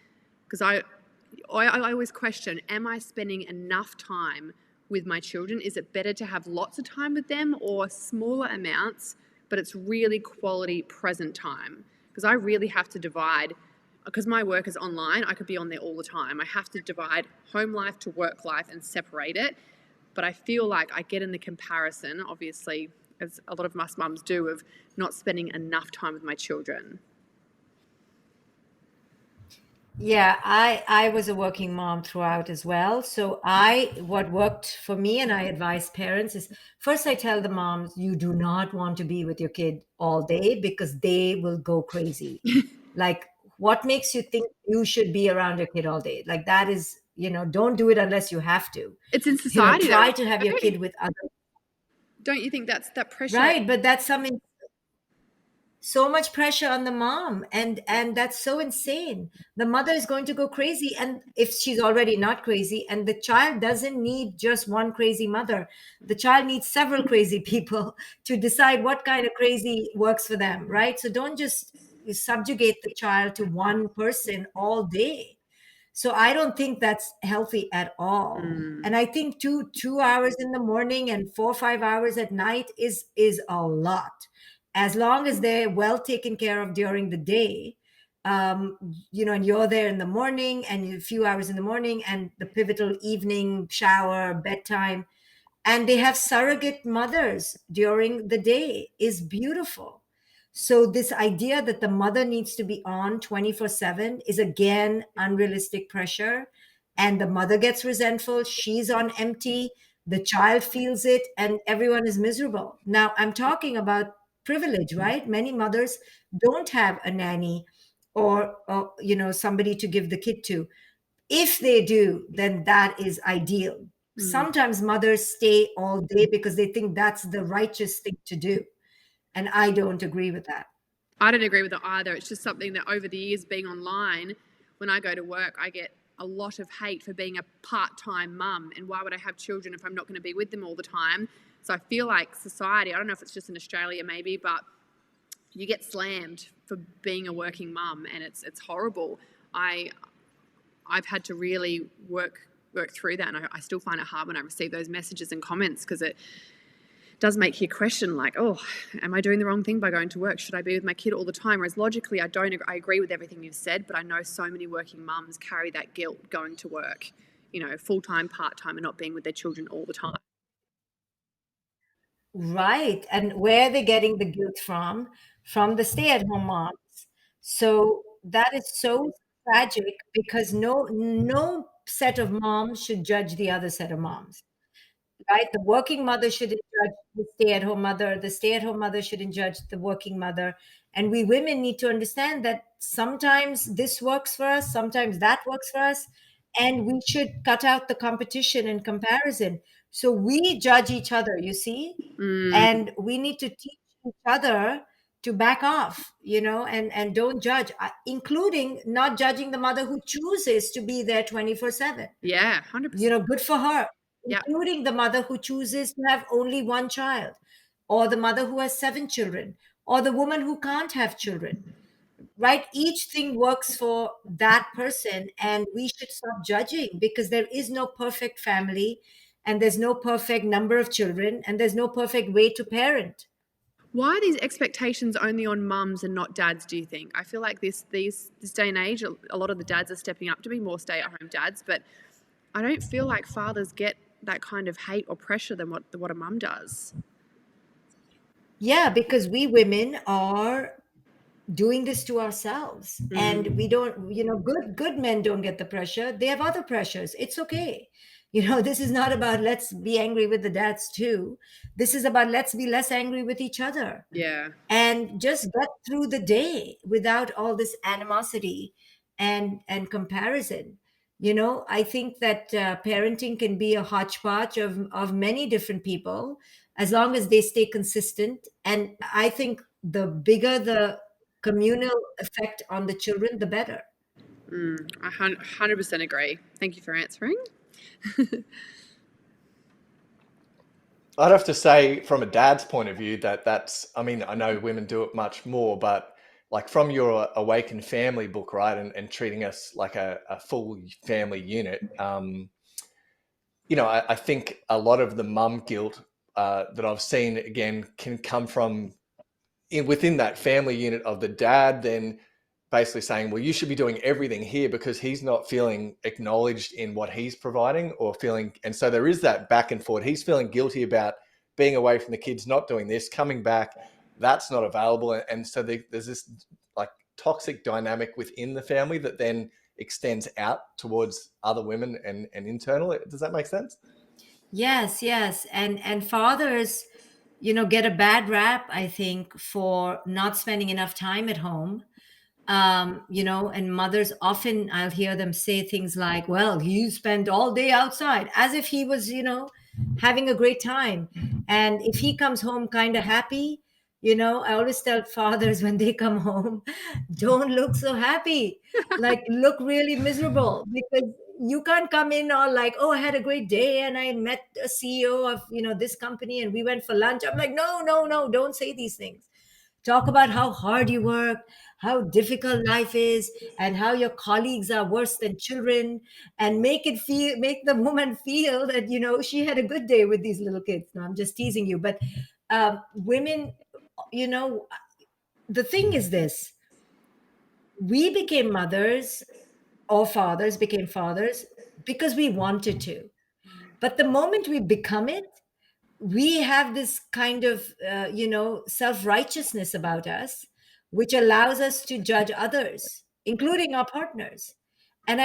because I always question, am I spending enough time with my children? Is it better to have lots of time with them or smaller amounts, but it's really quality present time? Because I really have to divide, because my work is online, I could be on there all the time. I have to divide home life to work life and separate it. But I feel like I get in the comparison, obviously, as a lot of us mums do, of not spending enough time with my children. Yeah, I was a working mom throughout as well. So what worked for me, and I advise parents, is first I tell the moms, you do not want to be with your kid all day because they will go crazy. Like, what makes you think you should be around your kid all day? Like, that is, you know, don't do it unless you have to. It's in You know, society, try though. to have your kid with other. Don't you think that pressure? Right, but that's something, so much pressure on the mom, and that's so insane. The mother is going to go crazy, and if she's already not crazy, and the child doesn't need just one crazy mother, the child needs several crazy people to decide what kind of crazy works for them, right? So don't just subjugate the child to one person all day. So I don't think that's healthy at all. And I think 2 hours in the morning and 4 or 5 hours at night is a lot. As long as they're well taken care of during the day, and you're there in the morning and a few hours in the morning and the pivotal evening shower, bedtime, and they have surrogate mothers during the day is beautiful. So this idea that the mother needs to be on 24/7 is again unrealistic pressure, and the mother gets resentful, she's on empty, the child feels it, and everyone is miserable. Now I'm talking about privilege, right? Many mothers don't have a nanny or somebody to give the kid to. If they do, then that is ideal. Sometimes mothers stay all day because they think that's the righteous thing to do. And I don't agree with that. I don't agree with it either. It's just something that over the years being online, when I go to work, I get a lot of hate for being a part-time mum. And why would I have children if I'm not going to be with them all the time? So I feel like society, I don't know if it's just in Australia maybe, but you get slammed for being a working mum, and it's horrible. I've had to really work through that, and I still find it hard when I receive those messages and comments, because it does make you question, like, oh, am I doing the wrong thing by going to work? Should I be with my kid all the time? Whereas logically, I agree with everything you've said, but I know so many working mums carry that guilt going to work, full-time, part-time, and not being with their children all the time. Right. And where are they getting the guilt from? From the stay-at-home moms. So that is so tragic because no set of moms should judge the other set of moms. Right? The working mother shouldn't judge the stay-at-home mother. The stay-at-home mother shouldn't judge the working mother. And we women need to understand that sometimes this works for us, sometimes that works for us, and we should cut out the competition and comparison. So we judge each other, you see, and we need to teach each other to back off, and don't judge, including not judging the mother who chooses to be there 24/7. Yeah, 100%. Good for her, Yeah. including the mother who chooses to have only one child, or the mother who has 7 children, or the woman who can't have children, right? Each thing works for that person, and we should stop judging, because there is no perfect family, and there's no perfect number of children, and there's no perfect way to parent. Why are these expectations only on mums and not dads, do you think? I feel like this day and age, a lot of the dads are stepping up to be more stay-at-home dads, but I don't feel like fathers get that kind of hate or pressure than what a mum does. Yeah, because we women are doing this to ourselves, and we don't, good men don't get the pressure. They have other pressures. It's okay. This is not about let's be angry with the dads too. This is about let's be less angry with each other Yeah. and just get through the day without all this animosity and comparison. I think that parenting can be a hodgepodge of many different people, as long as they stay consistent. And I think the bigger the communal effect on the children, the better. I 100% agree. Thank you for answering. I'd have to say, from a dad's point of view, I mean, I know women do it much more, but like from your Awakened Family book, right, and treating us like a full family unit, I think a lot of the mum guilt that I've seen, again, can come from within that family unit of the dad then basically saying, well, you should be doing everything here because he's not feeling acknowledged in what he's providing or feeling. And so there is that back and forth. He's feeling guilty about being away from the kids, not doing this, coming back, that's not available. And so there's this like toxic dynamic within the family that then extends out towards other women and internal. Does that make sense? Yes, yes. And fathers, get a bad rap, I think, for not spending enough time at home. And mothers often, I'll hear them say things like, well, you spent all day outside, as if he was, having a great time. And if he comes home kind of happy, I always tell fathers when they come home, don't look so happy. Like, look really miserable, because you can't come in all like, oh, I had a great day and I met a CEO of, this company and we went for lunch. I'm like, no, no, no, don't say these things. Talk about how hard you work, how difficult life is, and how your colleagues are worse than children, and make the woman feel that she had a good day with these little kids. No, I'm just teasing you, but women, you know, the thing is this: we became mothers, or fathers became fathers because we wanted to. But the moment we become it, we have this kind of self-righteousness about us, which allows us to judge others, including our partners. And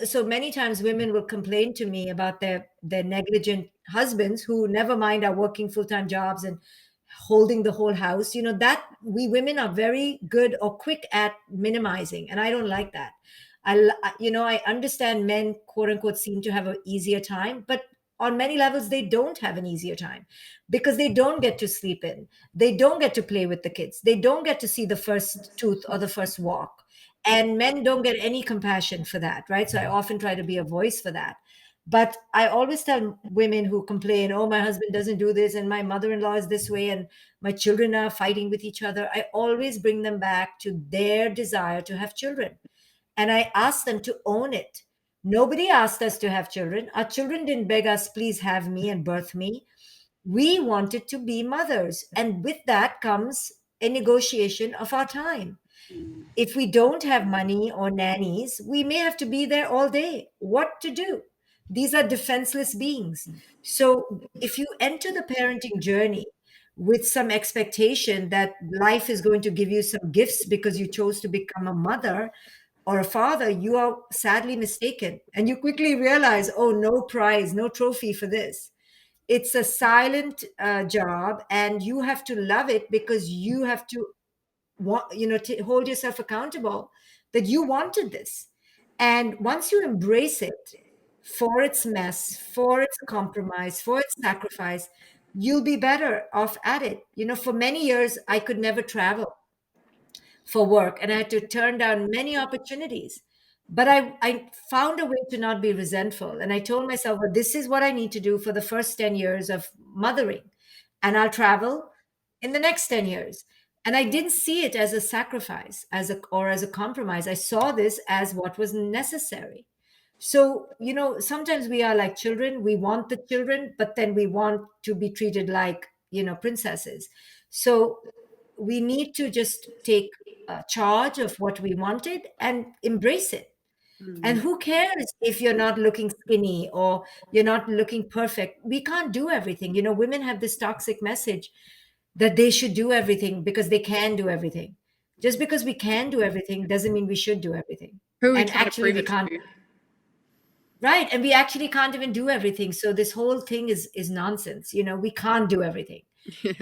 so many times women will complain to me about their negligent husbands, who, never mind, are working full-time jobs and holding the whole house. That we women are very good or quick at minimizing, and I don't like that. I understand men, quote unquote, seem to have an easier time, but on many levels they don't have an easier time, because they don't get to sleep in, they don't get to play with the kids, they don't get to see the first tooth or the first walk, and men don't get any compassion for that, right? So I often try to be a voice for that. But I always tell women who complain, oh, my husband doesn't do this and my mother-in-law is this way and my children are fighting with each other, I always bring them back to their desire to have children, and I ask them to own it. Nobody asked us to have children. Our children didn't beg us, please have me and birth me. We wanted to be mothers. And with that comes a negotiation of our time. If we don't have money or nannies, we may have to be there all day. What to do? These are defenseless beings. So if you enter the parenting journey with some expectation that life is going to give you some gifts because you chose to become a mother or a father, you are sadly mistaken. And you quickly realize, oh, no prize, no trophy for this. It's a silent job, and you have to love it because you have to hold yourself accountable that you wanted this. And once you embrace it for its mess, for its compromise, for its sacrifice, you'll be better off at it. For many years I could never travel for work, and I had to turn down many opportunities. But I found a way to not be resentful. And I told myself, well, this is what I need to do for the first 10 years of mothering. And I'll travel in the next 10 years. And I didn't see it as a sacrifice, or as a compromise. I saw this as what was necessary. So, sometimes we are like children. We want the children, but then we want to be treated like, princesses. So we need to just take charge of what we wanted and embrace it. And who cares if you're not looking skinny or you're not looking perfect? We can't do everything. Women have this toxic message that they should do everything because they can do everything. Just because we can do everything doesn't mean we should do everything. Who are we And trying to actually, prove we it can't. to? Right. And we actually can't even do everything. So this whole thing is nonsense. We can't do everything.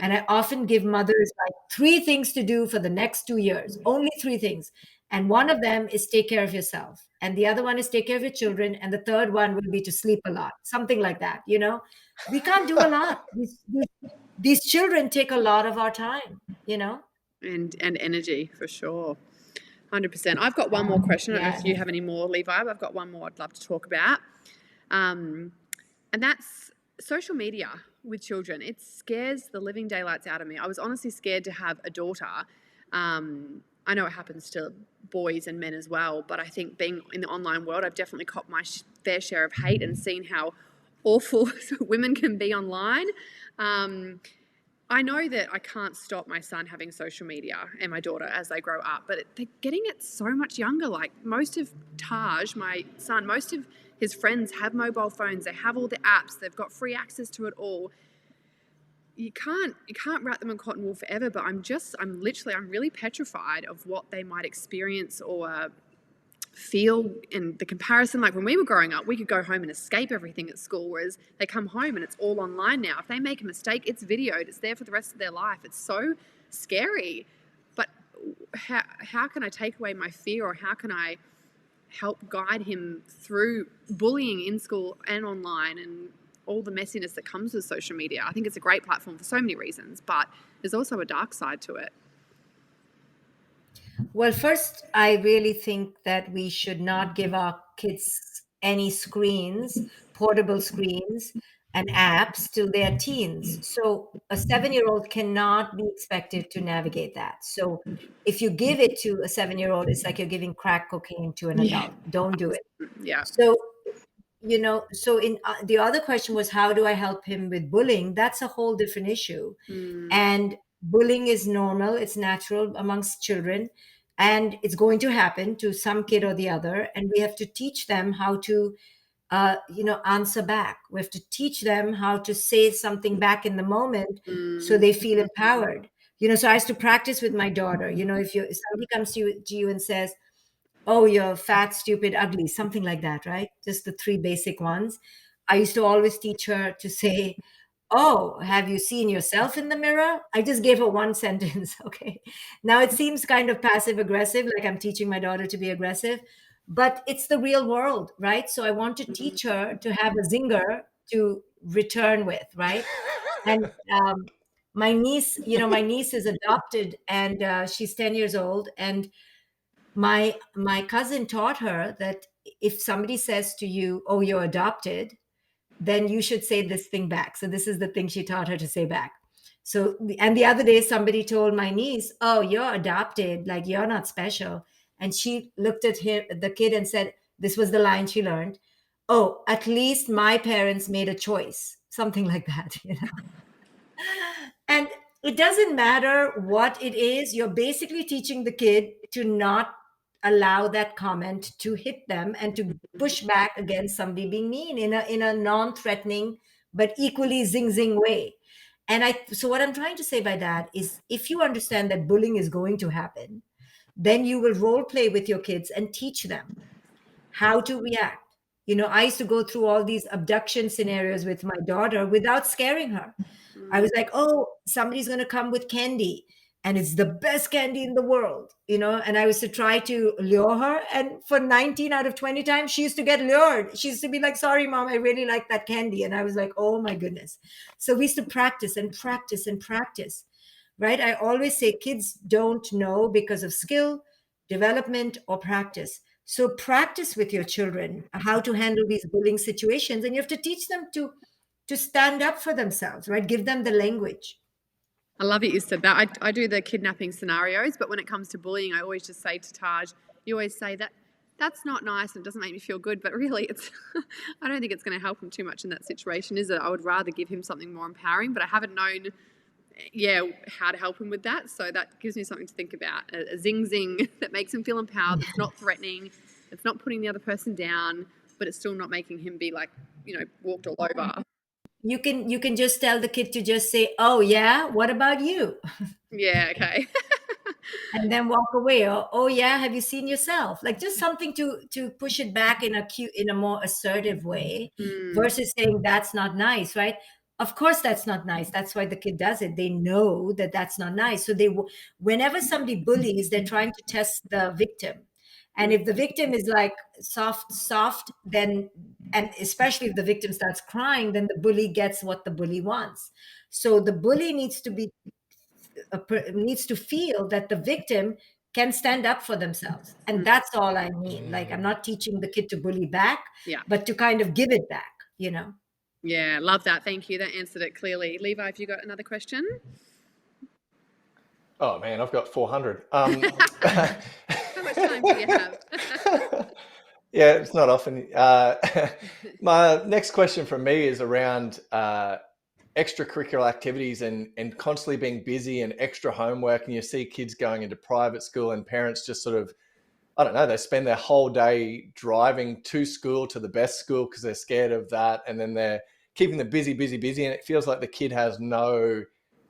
And I often give mothers like 3 things to do for the next 2 years, only 3 things. And one of them is take care of yourself. And the other one is take care of your children. And the third one will be to sleep a lot, something like that. We can't do a lot. These children take a lot of our time. And energy, for sure. 100%. I've got one more question. I don't know Yeah. if you have any more, Levi, but I've got one more I'd love to talk about. And that's social media with children. It scares the living daylights out of me. I was honestly scared to have a daughter. I know it happens to boys and men as well, but I think being in the online world, I've definitely copped my fair share of hate and seen how awful women can be online. I know that I can't stop my son having social media and my daughter as they grow up, but they're getting it so much younger. Like most of Taj, my son, most of his friends have mobile phones. They have all the apps. They've got free access to it all. You can't wrap them in cotton wool forever, but I'm really petrified of what they might experience or feel in the comparison. Like when we were growing up, we could go home and escape everything at school, whereas they come home and it's all online now. If they make a mistake, it's videoed, it's there for the rest of their life. It's so scary. But how can I take away my fear, or how can I help guide him through bullying in school and online? And all the messiness that comes with social media. I think it's a great platform for so many reasons, but there's also a dark side to it. Well, first, I really think that we should not give our kids any screens, portable screens, and apps till they're teens. So a 7-year-old cannot be expected to navigate that. So if you give it to a 7-year-old, it's like you're giving crack cocaine to an Yeah. adult. Don't do it. Yeah. So, so in the other question was, how do I help him with bullying? That's a whole different issue. And bullying is normal, it's natural amongst children, and it's going to happen to some kid or the other. And we have to teach them how to, answer back. We have to teach them how to say something back in the moment so they feel empowered. So I used to practice with my daughter. If somebody comes to you and says, "Oh, you're fat, stupid, ugly," something like that, right? Just the three basic ones. I used to always teach her to say, "Oh, have you seen yourself in the mirror?" I just gave her one sentence. Okay. Now it seems kind of passive aggressive, like I'm teaching my daughter to be aggressive, but it's the real world, right? So I want to teach her to have a zinger to return with, right? And my niece is adopted, and she's 10 years old, and my cousin taught her that if somebody says to you, "Oh, you're adopted," then you should say this thing back. So this is the thing she taught her to say back. So, and the other day somebody told my niece, "Oh, you're adopted, like you're not special." And she looked at the kid, and said, this was the line she learned: "Oh, at least my parents made a choice." Something like that. And it doesn't matter what it is, you're basically teaching the kid to not allow that comment to hit them, and to push back against somebody being mean in a non-threatening but equally zing way. So what I'm trying to say by that is, if you understand that bullying is going to happen, then you will role play with your kids and teach them how to react. I used to go through all these abduction scenarios with my daughter without scaring her. I was like, "Oh, somebody's going to come with candy, and it's the best candy in the world." And I was to try to lure her. And for 19 out of 20 times, she used to get lured. She used to be like, "Sorry, mom, I really like that candy." And I was like, "Oh my goodness." So we used to practice and practice and practice, right? I always say kids don't know because of skill, development, or practice. So practice with your children how to handle these bullying situations, and you have to teach them to stand up for themselves, right? Give them the language. I love it you said that. I do the kidnapping scenarios, but when it comes to bullying, I always just say to Taj, you always say that that's not nice and it doesn't make me feel good, but really it's I don't think it's going to help him too much in that situation, is it? I would rather give him something more empowering, but I haven't known how to help him with that. So that gives me something to think about. A zing that makes him feel empowered, that's not threatening, it's not putting the other person down, but it's still not making him be like, walked all over. You can just tell the kid to just say, "Oh yeah, what about you?" Yeah, okay. And then walk away. Or, "Oh yeah, have you seen yourself?" Like just something to push it back in a more assertive way, versus saying that's not nice, right? Of course that's not nice. That's why the kid does it. They know that that's not nice. So whenever somebody bullies, they're trying to test the victim. And if the victim is like soft, then, and especially if the victim starts crying, then the bully gets what the bully wants. So the bully needs to feel that the victim can stand up for themselves. And that's all I mean. Like, I'm not teaching the kid to bully back, Yeah. but to kind of give it back. Yeah, love that. Thank you. That answered it clearly. Levi, have you got another question? Oh man, I've got 400. How much time do you have? Yeah, it's not often. My next question from me is around extracurricular activities and constantly being busy and extra homework. And you see kids going into private school and parents just sort of, I don't know, they spend their whole day driving to school, to the best school, because they're scared of that. And then they're keeping them busy. And it feels like the kid has no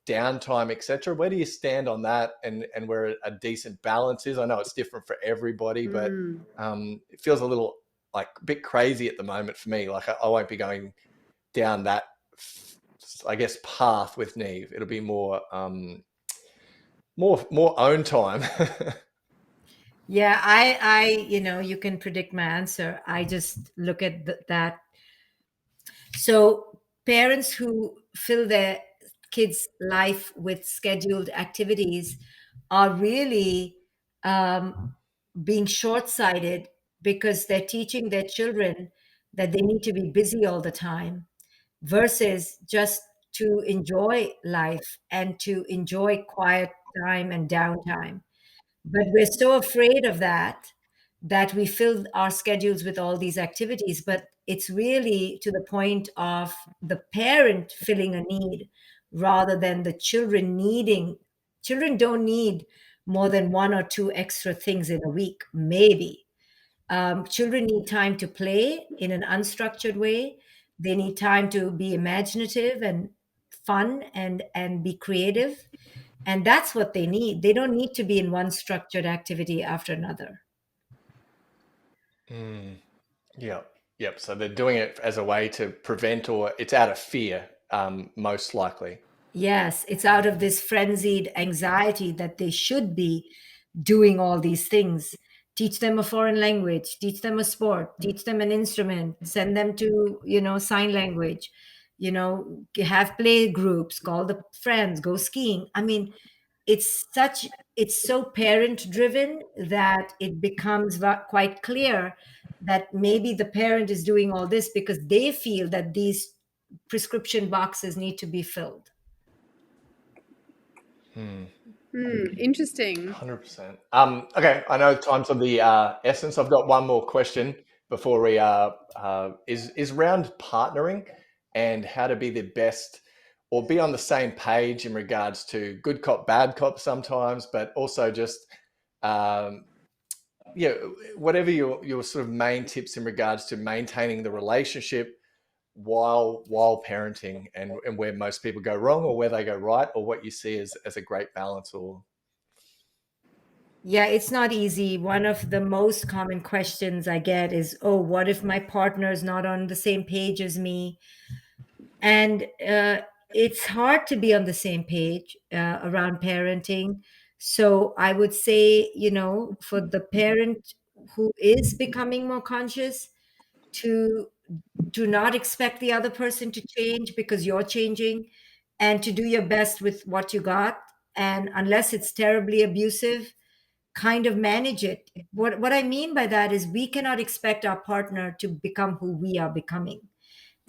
downtime, etc. Where do you stand on that, and where a decent balance is? I know it's different for everybody, but it feels a little like a bit crazy at the moment for me. Like I won't be going down that, I guess, path with Neve. It'll be more own time. Yeah, you can predict my answer. I just look at that. So parents who fill their kids' life with scheduled activities are really being short sighted because they're teaching their children that they need to be busy all the time versus just to enjoy life and to enjoy quiet time and downtime. But we're so afraid of that we fill our schedules with all these activities. But it's really to the point of the parent filling a need rather than the children needing. Children don't need more than one or two extra things in a week, maybe. Children need time to play in an unstructured way. They need time to be imaginative and fun and be creative. And that's what they need. They don't need to be in one structured activity after another. Yep. Yep. So they're doing it as a way to prevent, or it's out of fear, most likely. Yes, it's out of this frenzied anxiety that they should be doing all these things. Teach them a foreign language, teach them a sport, teach them an instrument, send them to, sign language, have play groups, call the friends, go skiing. I mean, it's so parent driven that it becomes quite clear that maybe the parent is doing all this because they feel that these prescription boxes need to be filled. Interesting. 100%. Okay, I know time's of the essence. I've got one more question before we is around partnering and how to be the best or be on the same page in regards to good cop, bad cop sometimes, but also just yeah, whatever your sort of main tips in regards to maintaining the relationship while parenting, and where most people go wrong or where they go right, or what you see as a great balance. Or Yeah, it's not easy. One of the most common questions I get is, oh, what if my partner is not on the same page as me? And it's hard to be on the same page around parenting. So I would say, for the parent who is becoming more conscious, to do not expect the other person to change because you're changing, and to do your best with what you got. And unless it's terribly abusive, kind of manage it. What I mean by that is we cannot expect our partner to become who we are becoming.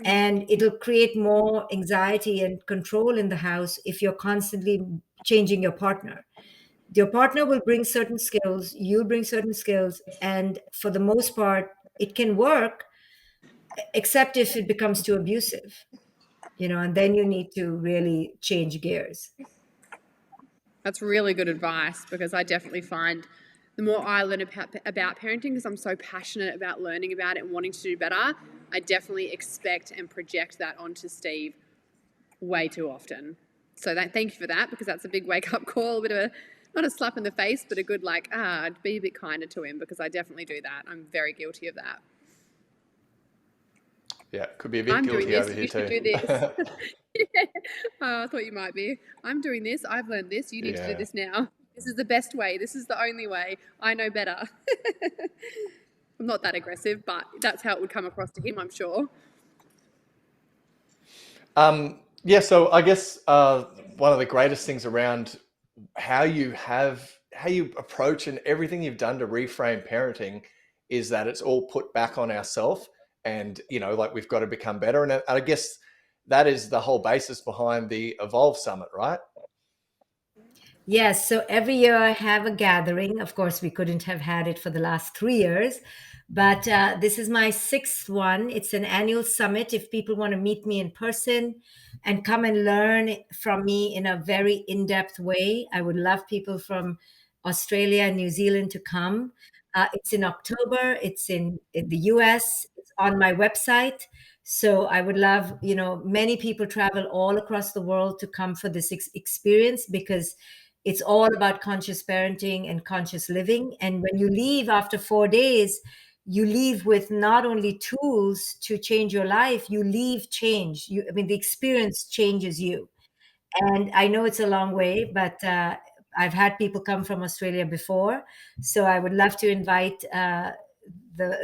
And it'll create more anxiety and control in the house if you're constantly changing your partner. Your partner will bring certain skills, you'll bring certain skills, and for the most part, it can work, except if it becomes too abusive, and then you need to really change gears. That's really good advice, because I definitely find the more I learn about parenting, because I'm so passionate about learning about it and wanting to do better, I definitely expect and project that onto Steve way too often. So thank you for that, because that's a big wake up call, a bit of a, not a slap in the face, but a good be a bit kinder to him, because I definitely do that. I'm very guilty of that. yeah, could be a bit I'm doing guilty this, over here you should too. do this. Yeah. Oh, I thought you might be. I'm doing this, I've learned this, you need to do Yeah. this now. This is the best way, this is the only way, I know better. I'm not that aggressive, but that's how it would come across to him, I'm sure. Yeah, so I guess one of the greatest things around how you approach and everything you've done to reframe parenting is that it's all put back on ourselves, and like we've got to become better. And I guess that is the whole basis behind the Evolve Summit, right? Yes, so every year I have a gathering. Of course, we couldn't have had it for the last 3 years, but this is my sixth one. It's an annual summit. If people want to meet me in person and come and learn from me in a very in depth way, I would love people from Australia and New Zealand to come. It's in October, it's in the US, it's on my website. So I would love, many people travel all across the world to come for this experience because it's all about conscious parenting and conscious living. And when you leave after 4 days, you leave with not only tools to change your life, you leave changed. The experience changes you. And I know it's a long way, but I've had people come from Australia before. So I would love to invite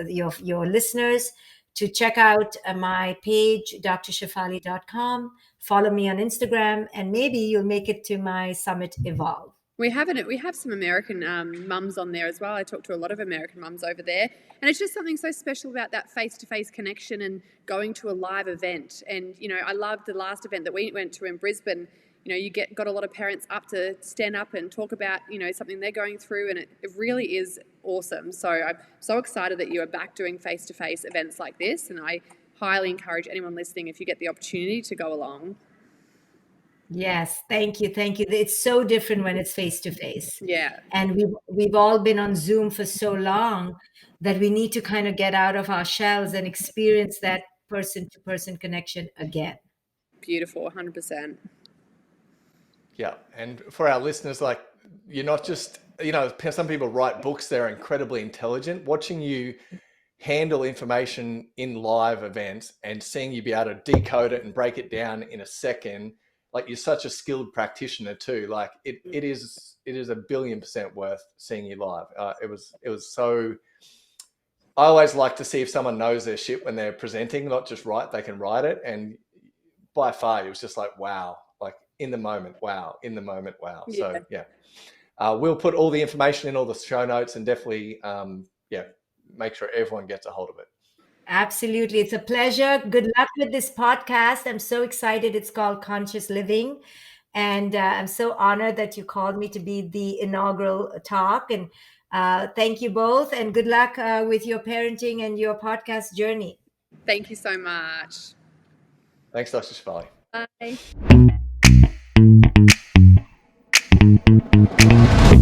your listeners to check out my page, drshefali.com. Follow me on Instagram, and maybe you'll make it to my Summit Evolve. We have some American mums on there as well. I talk to a lot of American mums over there, and it's just something so special about that face-to-face connection and going to a live event. And I loved the last event that we went to in Brisbane. You got a lot of parents up to stand up and talk about something they're going through, and it really is awesome. So I'm so excited that you are back doing face-to-face events like this, and I highly encourage anyone listening, if you get the opportunity, to go along. Yes, thank you. It's so different when it's face to face. Yeah. And we've all been on Zoom for so long that we need to kind of get out of our shells and experience that person to person connection again. Beautiful, 100%. Yeah, and for our listeners, like, you're not just, some people write books, they're incredibly intelligent. Watching you handle information in live events and seeing you be able to decode it and break it down in a second, like, you're such a skilled practitioner too. Like, it is a 1,000,000,000% worth seeing you live. It was so. I always like to see if someone knows their shit when they're presenting, not just they can write it. And by far, it was just like, wow, like in the moment, wow. Yeah. So yeah, we'll put all the information in all the show notes, and definitely, make sure everyone gets a hold of it. Absolutely. It's a pleasure. Good luck with this podcast. I'm so excited. It's called Conscious Living. And I'm so honored that you called me to be the inaugural talk. And thank you both. And good luck with your parenting and your podcast journey. Thank you so much. Thanks, Dr. Shefali. Bye.